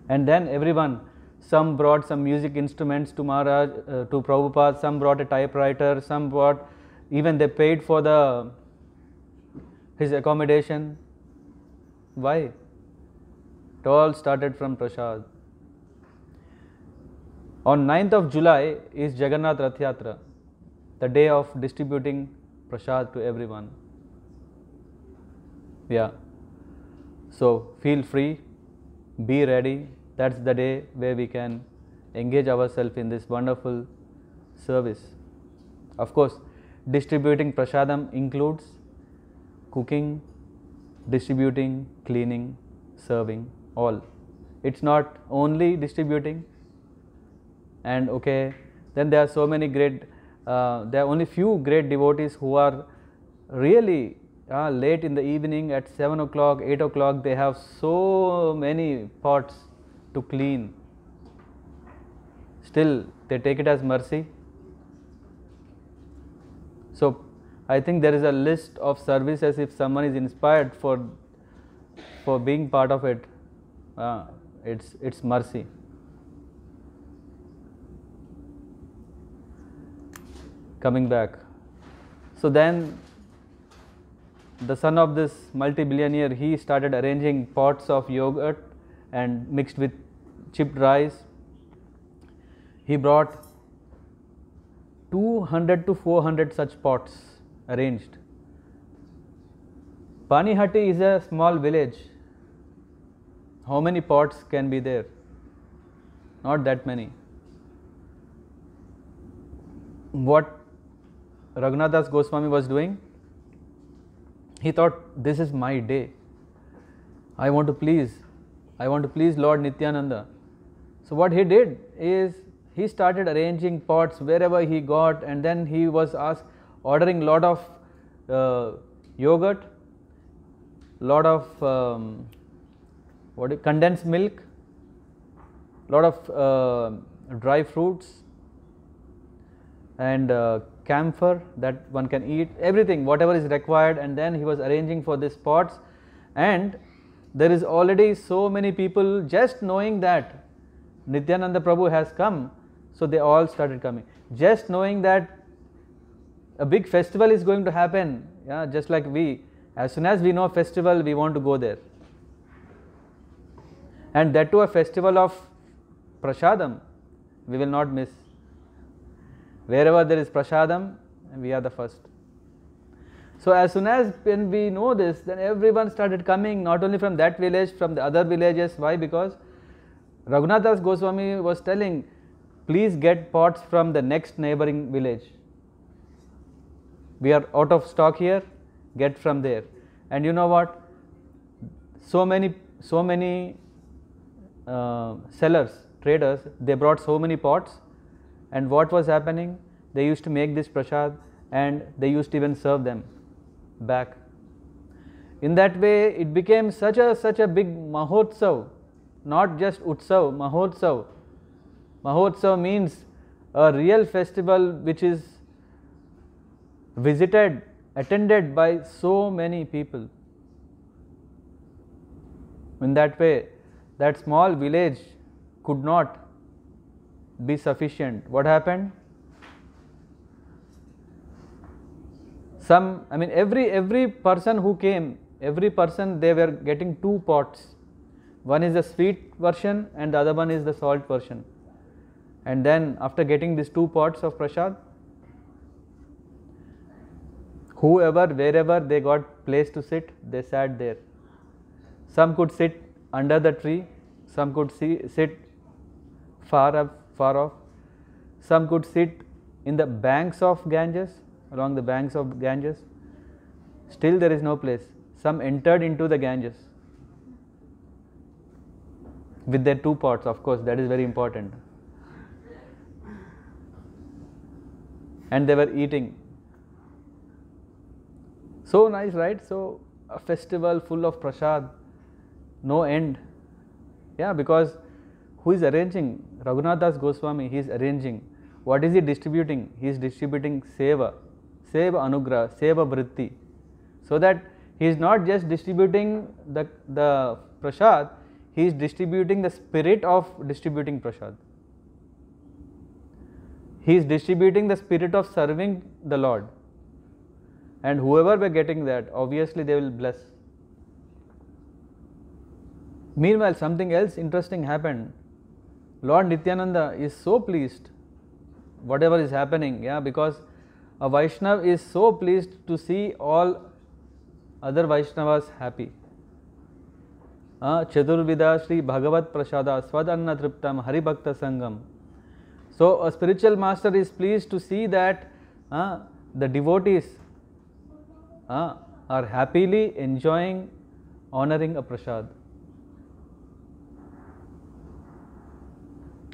Speaker 1: And then everyone, some brought some music instruments to Maharaj, to Prabhupada, some brought a typewriter, some brought, even they paid for his accommodation. Why? It all started from prasad. On 9th of July is Jagannath Rath Yatra, the day of distributing prasad to everyone. Yeah. So feel free, be ready. That's the day where we can engage ourselves in this wonderful service. Of course, distributing prasadam includes cooking, distributing, cleaning, serving, all. It's not only distributing. And okay, then there are so many great, there are only few great devotees who are really late in the evening at 7 o'clock, 8 o'clock, they have so many pots to clean. Still, they take it as mercy. So, I think there is a list of services if someone is inspired for being part of it. It's mercy. Coming back. So then, the son of this multi-billionaire, he started arranging pots of yogurt and mixed with chipped rice. He brought 200 to 400 such pots arranged. Panihati is a small village. How many pots can be there? Not that many. What Raghunath Goswami was doing, he thought, this is my day. I want to please Lord Nityananda. So what he did is, he started arranging pots wherever he got, and then he was ordering lot of yogurt, lot of condensed milk, lot of dry fruits, and camphor that one can eat, everything, whatever is required, and then he was arranging for these pots. And there is already so many people just knowing that Nityananda Prabhu has come, so they all started coming. Just knowing that a big festival is going to happen, just like we, as soon as we know festival, we want to go there. And that too a festival of prasadam, we will not miss. Wherever there is prasadam, we are the first. So as soon as when we know this, then everyone started coming, not only from that village, from the other villages. Why? Because Raghunath Goswami was telling, please get pots from the next neighboring village. We are out of stock here, get from there. And you know what? So many sellers, traders, they brought so many pots. And what was happening? They used to make this prasad and they used to even serve them back. In that way, it became such a big mahotsav, not just utsav, mahotsav. Mahotsav means a real festival which is visited, attended by so many people. In that way, that small village could not be sufficient. What happened? Every person who came, every person, they were getting 2 pots. One is the sweet version and the other one is the salt version. And then after getting these 2 pots of prasad, whoever, wherever they got place to sit, they sat there. Some could sit under the tree, some could sit far off, some could sit in the banks of Ganges, along the banks of Ganges. Still there is no place. Some entered into the Ganges with their 2 pots, of course, that is very important. And they were eating. So nice, right? So a festival full of prasad, no end. Yeah, because who is arranging? Raghunath Goswami, he is arranging. What is he distributing? He is distributing seva anugrah, seva vritti. So that he is not just distributing the prasad, he is distributing the spirit of distributing prasad. He is distributing the spirit of serving the Lord. And whoever were getting that, obviously they will bless. Meanwhile, something else interesting happened. Lord Nityananda is so pleased whatever is happening, because a Vaishnava is so pleased to see all other Vaishnavas happy. Chaturvida Shri Bhagavat Prasada Svadanna Triptam Hari Bhakta Sangam. So a spiritual master is pleased to see that the devotees are happily enjoying, honoring a prasad.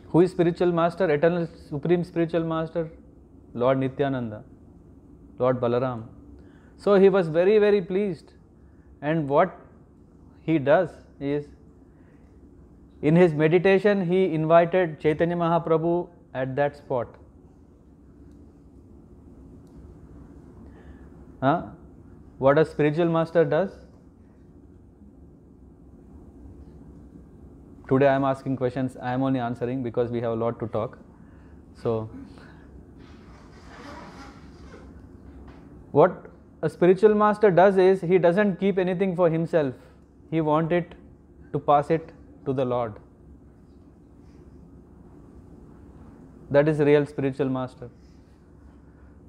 Speaker 1: Who is spiritual master? Eternal supreme spiritual master? Lord Nityananda, Lord Balaram. So he was very, very pleased. And what he does is, in his meditation, he invited Chaitanya Mahaprabhu at that spot. What a spiritual master does? Today I am asking questions, I am only answering because we have a lot to talk. So, what a spiritual master does is, he doesn't keep anything for himself. He wants it to pass it to the Lord. That is real spiritual master.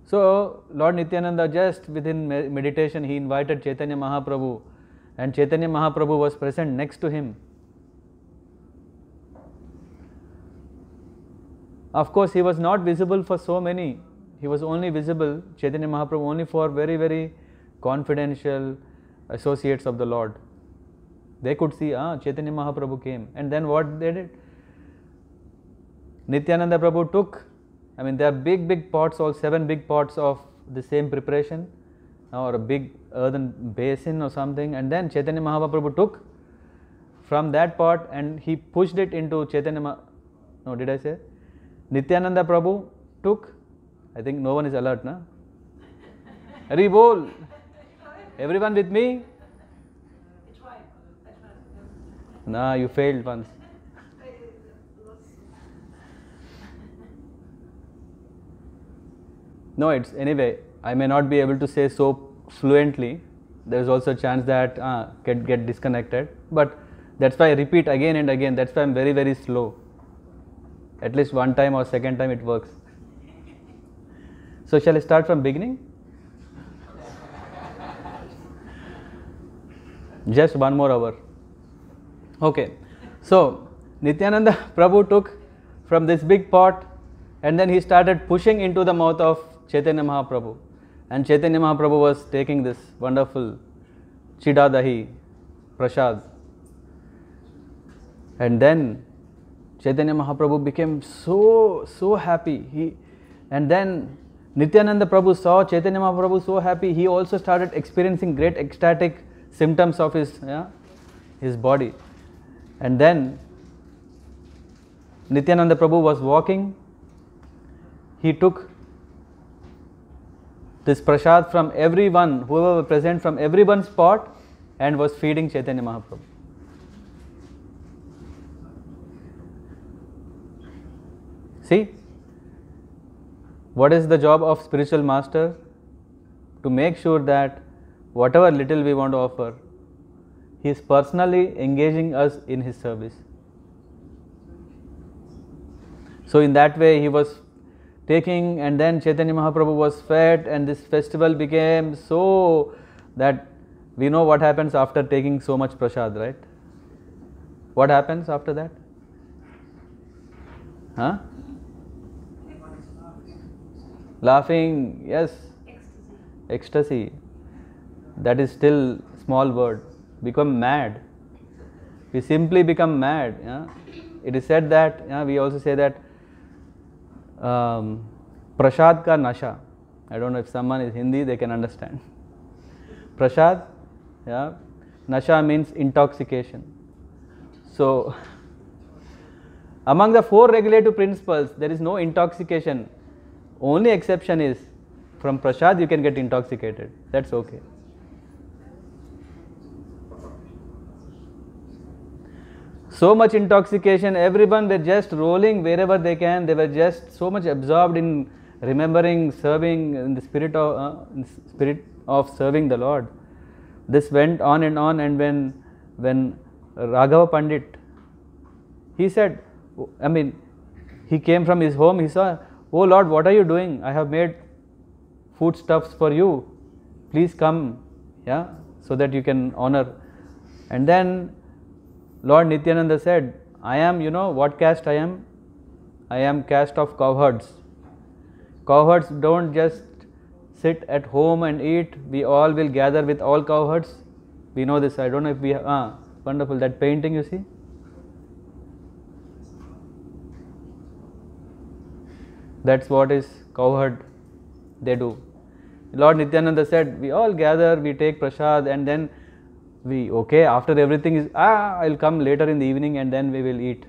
Speaker 1: So, Lord Nityananda, just within meditation, he invited Chaitanya Mahaprabhu, and Chaitanya Mahaprabhu was present next to him. Of course, he was not visible for so many. He was only visible, Chaitanya Mahaprabhu, only for very, very confidential associates of the Lord. They could see, Chaitanya Mahaprabhu came. And then what they did? Nityananda Prabhu took, there are big pots, all 7 big pots of the same preparation, or a big earthen basin or something, and then Chaitanya Mahaprabhu took from that pot and he pushed it into Nityananda Prabhu took, I think no one is alert, na? Hari bol! Everyone with me? Nah, you failed once. No, it's anyway, I may not be able to say so fluently. There is also a chance that get disconnected. But that's why I repeat again and again. That's why I'm very, very slow. At least one time or second time it works. So shall I start from beginning? Just 1 more hour. Okay. So Nityananda Prabhu took from this big pot and then he started pushing into the mouth of Chaitanya Mahaprabhu. And Chaitanya Mahaprabhu was taking this wonderful Chidadahi Prasad. And then Chaitanya Mahaprabhu became so happy. And then Nityananda Prabhu saw Chaitanya Mahaprabhu so happy, he also started experiencing great ecstatic symptoms of his body. And then Nityananda Prabhu was walking, he took this prasad from everyone, whoever was present, from everyone's pot, and was feeding Chaitanya Mahaprabhu. See, what is the job of spiritual master? To make sure that whatever little we want to offer, he is personally engaging us in his service. So in that way he was taking, and then Chaitanya Mahaprabhu was fed, and this festival became so that we know what happens after taking so much prasad, right? What happens after that? Laughing, yes. Ecstasy. That is still small word. Become mad. We simply become mad. Yeah? It is said that, we also say that prasad ka nasha. I don't know if someone is Hindi, they can understand. Prasad, nasha means intoxication. So, among the 4 regulative principles, there is no intoxication. Only exception is, from prasad you can get intoxicated. That's okay. So much intoxication, everyone were just rolling wherever they can. They were just so much absorbed in remembering, serving, in the spirit of serving the Lord. This went on, and when Raghava Pandit, he said, he came from his home, he saw, "Oh Lord, what are you doing? I have made foodstuffs for you. Please come, so that you can honor." And then Lord Nityananda said, "I am, what caste I am? I am caste of cowherds. Cowherds don't just sit at home and eat. We all will gather with all cowherds." We know this. I don't know if we have, wonderful, that painting you see. That's what is cowherd they do. Lord Nityananda said, we all gather, we take prasad, and then after everything is, I'll come later in the evening and then we will eat,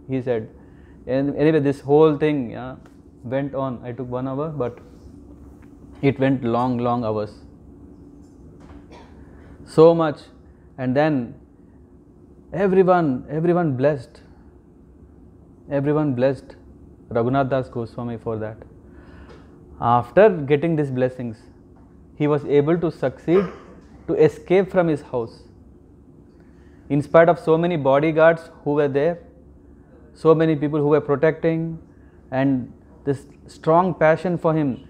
Speaker 1: he said. And anyway, this whole thing went on. I took 1 hour, but it went long hours. So much. And then everyone blessed. Everyone blessed Raghunath Das Goswami for that. After getting these blessings, he was able to succeed to escape from his house. In spite of so many bodyguards who were there, so many people who were protecting, and this strong passion for him.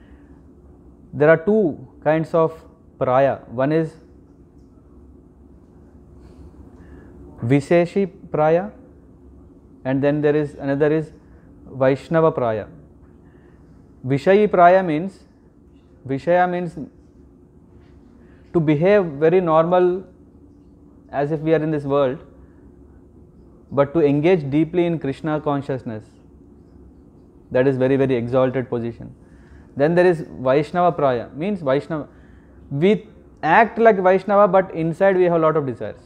Speaker 1: There are 2 kinds of praya. One is Visheshi praya, and then there is another is Vaishnava praya. Vishayi praya means, Vishaya means to behave very normal as if we are in this world, but to engage deeply in Krishna consciousness. That is very exalted position. Then there is Vaishnava praya, means Vaishnava. We act like Vaishnava, but inside we have a lot of desires.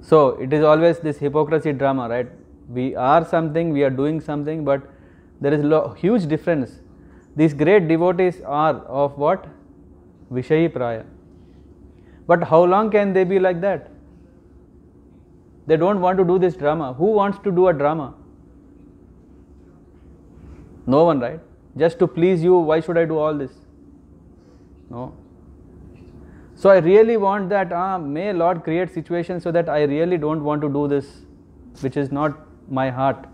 Speaker 1: So it is always this hypocrisy drama, right? We are something, we are doing something, but there is huge difference. These great devotees are of what? Vishayi praya. But how long can they be like that? They don't want to do this drama. Who wants to do a drama? No one, right? Just to please you, why should I do all this? No. So I really want that, may Lord create situations so that I really don't want to do this, which is not my heart.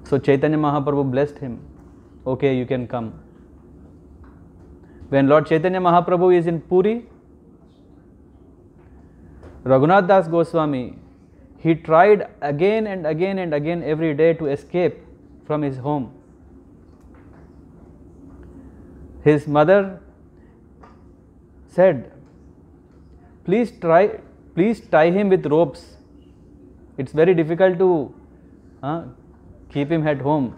Speaker 1: So Chaitanya Mahaprabhu blessed him. Okay, you can come. When Lord Chaitanya Mahaprabhu is in Puri, Raghunath Das Goswami, he tried again and again every day to escape from his home. His mother said, please tie him with ropes. It's very difficult to keep him at home.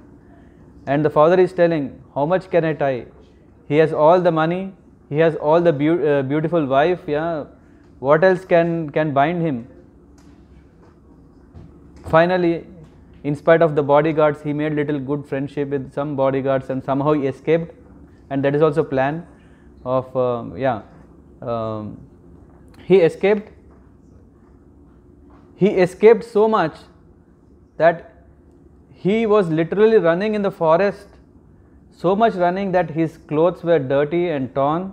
Speaker 1: And the father is telling, how much can I tie? He has all the money, he has all the beautiful wife, what else can bind him? Finally, in spite of the bodyguards, he made little good friendship with some bodyguards and somehow he escaped. And that is also plan of, he escaped. He escaped so much that he was literally running in the forest, so much running that his clothes were dirty and torn.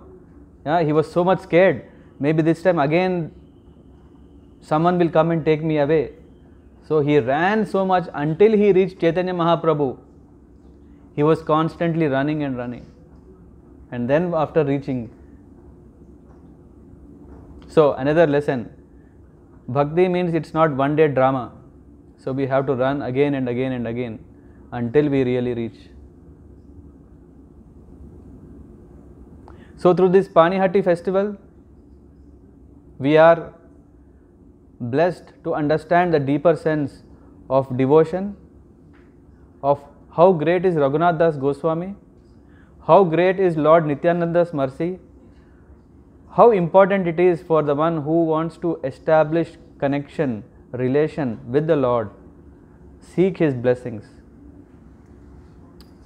Speaker 1: He was so much scared. Maybe this time again someone will come and take me away. So he ran so much until he reached Chaitanya Mahaprabhu. He was constantly running and running. And then after reaching. So another lesson. Bhakti means it's not one day drama. So we have to run again and again and again until we really reach. So through this Panihati festival, we are blessed to understand the deeper sense of devotion, of how great is Raghunath Das Goswami, how great is Lord Nityananda's mercy, how important it is for the one who wants to establish connection, relation with the Lord, seek His blessings.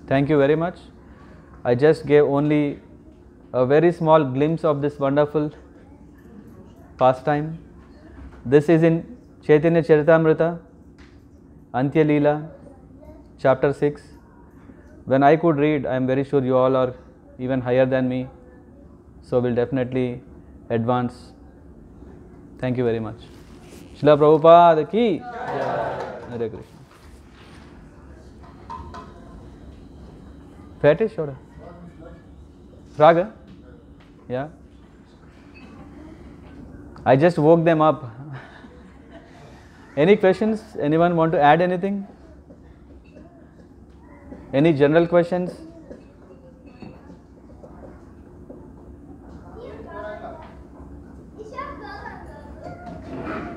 Speaker 1: Thank you very much. I just gave only a very small glimpse of this wonderful pastime. This is in Chaitanya Charitamrita, Antya Leela, chapter 6. When I could read, I am very sure you all are even higher than me. So we'll definitely advance. Thank you very much. Srila Prabhupada ki Jai. Hare Krishna. Fetish or Raga? Yeah. I just woke them up. Any questions? Anyone want to add anything? Any general questions?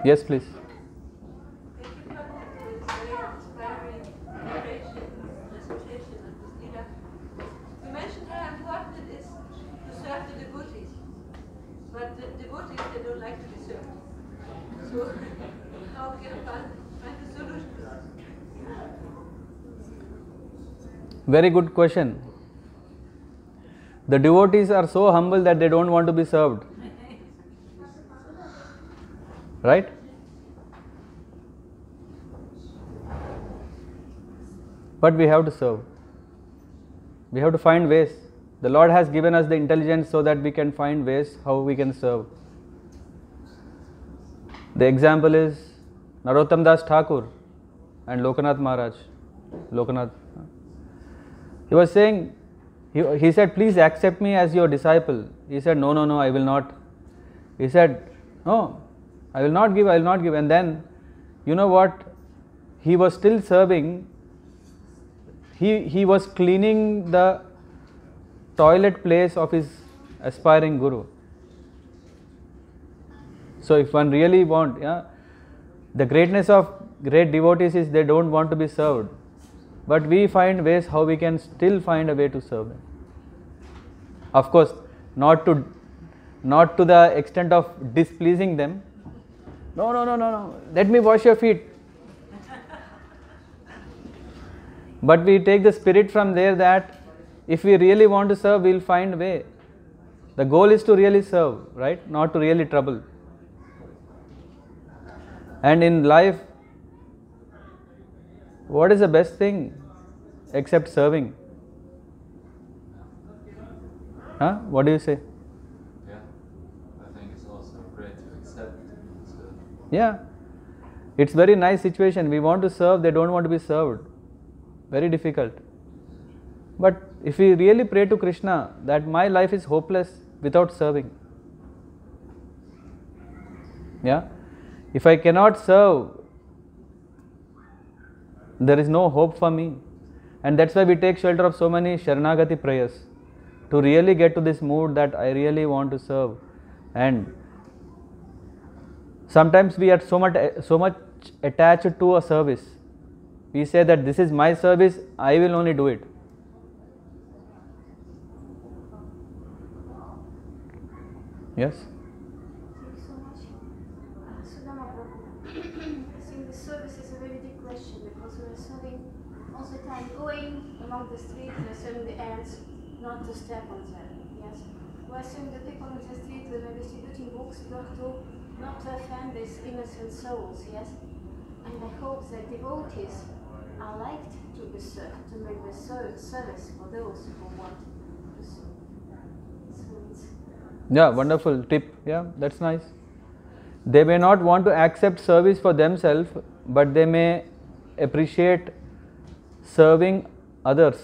Speaker 1: Yes, please.
Speaker 3: It's very inspiring how can one find a solution?
Speaker 1: Very good question. The devotees are so humble that they don't want to be served. Right? But we have to serve. We have to find ways. The Lord has given us the intelligence so that we can find ways how we can serve. The example is Narottam Das Thakur and Lokanath Maharaj. Lokanath. He was saying, he said, please accept me as your disciple. He said, no, I will not. He said, no, I will not give. And then, you know what? He was still serving. He was cleaning the toilet place of his aspiring guru. So if one really want, the greatness of great devotees is they don't want to be served. But we find ways how we can still find a way to serve them. Of course, not to the extent of displeasing them. No. Let me wash your feet. But we take the spirit from there that if we really want to serve, we'll find a way. The goal is to really serve, right? Not to really trouble. And in life, what is the best thing except serving? What do you say?
Speaker 2: Yeah, I think it's also great to accept.
Speaker 1: Yeah, it's very nice situation. We want to serve, they don't want to be served. Very difficult. But if we really pray to Krishna that my life is hopeless without serving. Yeah, if I cannot serve, there is no hope for me. And that's why we take shelter of so many Sharanagati prayers, to really get to this mood that I really want to serve. And sometimes we are so much attached to a service. We say that this is my service, I will only do it. Yes?
Speaker 4: Thank you so much. Sudama Prabhu, I think the service is a very big question because we are serving all the time, going along the street, we are serving the ants, not to step on them. Yes? We are serving the people on the street, we are distributing books, not to offend these innocent souls. Yes? And I hope that devotees are liked to be served, to make the service for those who want to serve. So it's
Speaker 1: Yeah, wonderful tip. Yeah, that's nice. They may not want to accept service for themselves, but they may appreciate serving others.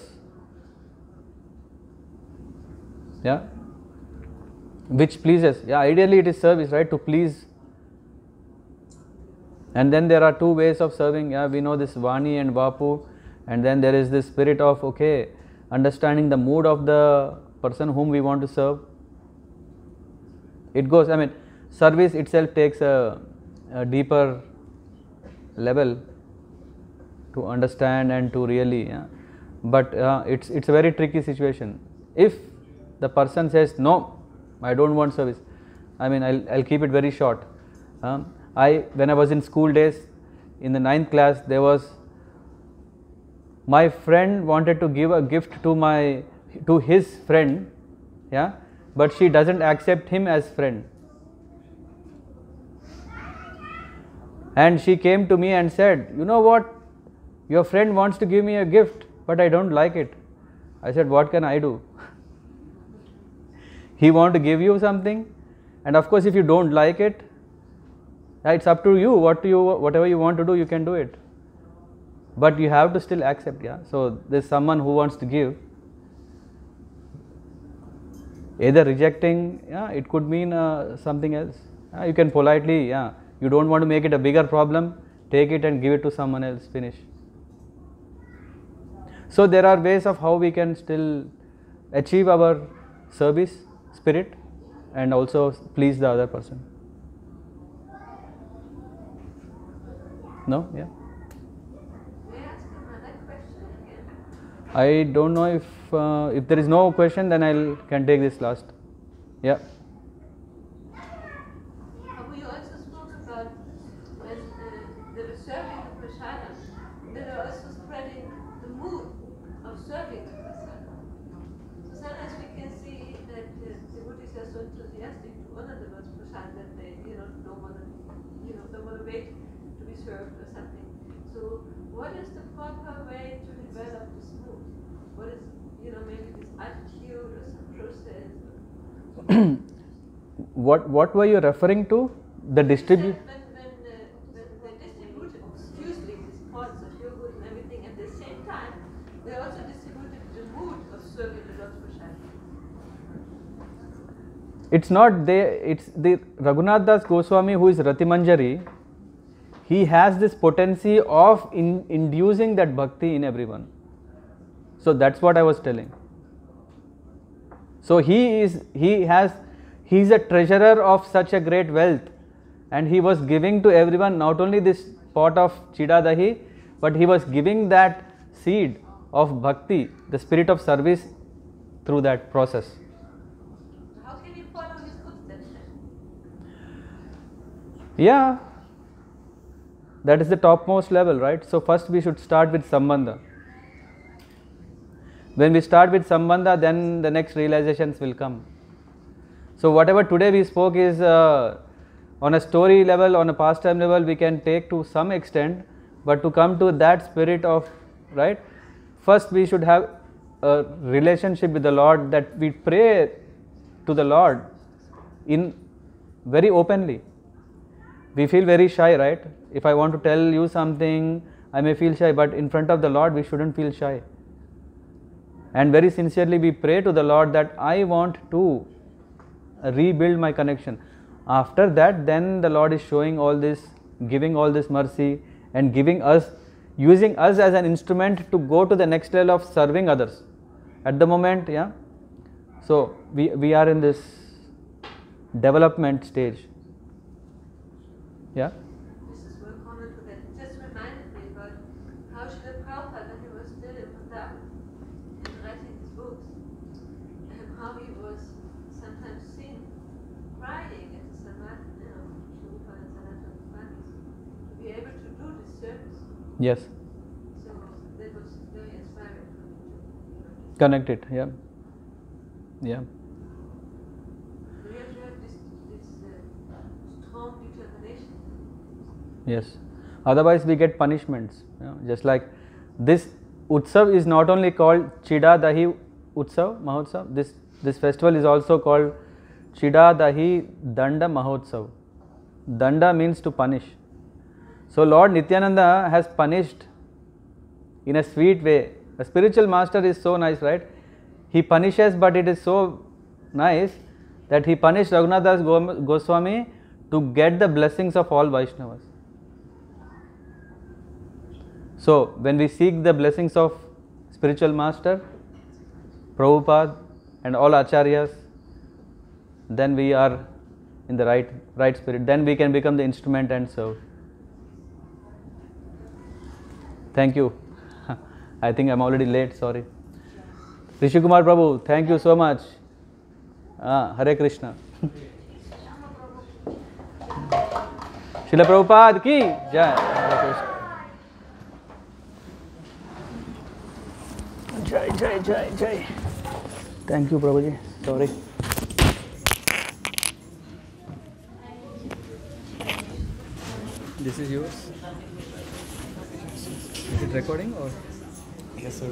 Speaker 1: Yeah, which pleases. Yeah, ideally it is service, right? To please. And then there are two ways of serving. Yeah, we know this Vani and Vapu, and then there is this spirit of understanding the mood of the person whom we want to serve. It goes, service itself takes a deeper level to understand and to really, but it's a very tricky situation. If the person says, no, I don't want service, I'll keep it very short. When I was in school days, in the 9th class, my friend wanted to give a gift to his friend, but she doesn't accept him as friend. And she came to me and said, you know what, your friend wants to give me a gift, but I don't like it. I said, what can I do? He wants to give you something, and of course if you don't like it, it's up to you. Whatever you want to do, you can do it. But you have to still accept. So there's someone who wants to give. Either rejecting, it could mean something else. You can politely, you don't want to make it a bigger problem, take it and give it to someone else, finish. So there are ways of how we can still achieve our service spirit and also please the other person. No? Yeah.
Speaker 3: May I ask another question again?
Speaker 1: I don't know if there is no question, then I can take this last. Yeah.
Speaker 3: We also spoke about
Speaker 5: they were serving the prasadam, they were also spreading the mood of serving the prasadam. So sometimes we can see that devotees are so enthusiastic to honor the Lord's prasad that they, don't want to wait to be served or something. So what is the proper way to develop this mood? What is, maybe this attitude or some process?
Speaker 1: What were you referring to? The distribute.
Speaker 5: When they distributed usually these pots of yogurt and everything at the same time, they also distributed the mood of serving the Lord's prasad.
Speaker 1: It's not there. It's the Raghunath Das Goswami who is Ratimanjari. He has this potency of inducing that bhakti in everyone. So that's what I was telling. So he's a treasurer of such a great wealth, and he was giving to everyone not only this pot of chida dahi, but he was giving that seed of bhakti, the spirit of service, through that process.
Speaker 5: How can you follow his footsteps then?
Speaker 1: Yeah, that is the topmost level, right? So first we should start with sambandha. When we start with sambandha, then the next realizations will come. So whatever today we spoke is on a story level, on a pastime level, we can take to some extent, but to come to that spirit of, right, first we should have a relationship with the Lord, that we pray to the Lord in very openly. We feel very shy, right? If I want to tell you something, I may feel shy, but in front of the Lord we shouldn't feel shy. And very sincerely we pray to the Lord that I want to rebuild my connection. After that, then the Lord is showing all this, giving all this mercy, and using us as an instrument to go to the next level of serving others. At the moment, yeah. So we are in this development stage. Yeah.
Speaker 5: This is one comment that just reminded me about how Srila Prabhupada, when he was still in Punjab and writing his books, and how he was sometimes seen crying at the Samadhi, Prabhupada and Sanatana Goswamis, to be able to do this service.
Speaker 1: Yes.
Speaker 5: So that was very inspiring for me to
Speaker 1: Connect it. Yeah. Yeah.
Speaker 5: We have to have this strong determination.
Speaker 1: Yes. Otherwise we get punishments. Just like this Utsav is not only called Chida Dahi Utsav, Mahotsav. This festival is also called Chida Dahi Danda Mahotsav. Danda means to punish. So Lord Nityananda has punished in a sweet way. A spiritual master is so nice, right? He punishes, but it is so nice that he punished Raghunath Das Goswami to get the blessings of all Vaishnavas. So when we seek the blessings of spiritual master, Prabhupada and all acharyas, then we are in the right spirit. Then we can become the instrument and serve. Thank you. I think I'm already late, sorry. Rishi Kumar Prabhu, thank you so much. Hare Krishna. Srila Prabhupada ki jai. Hare Krishna. Jai. Thank you, Prabhuji. Sorry. This is yours. Is it recording or?
Speaker 2: Yes, sir.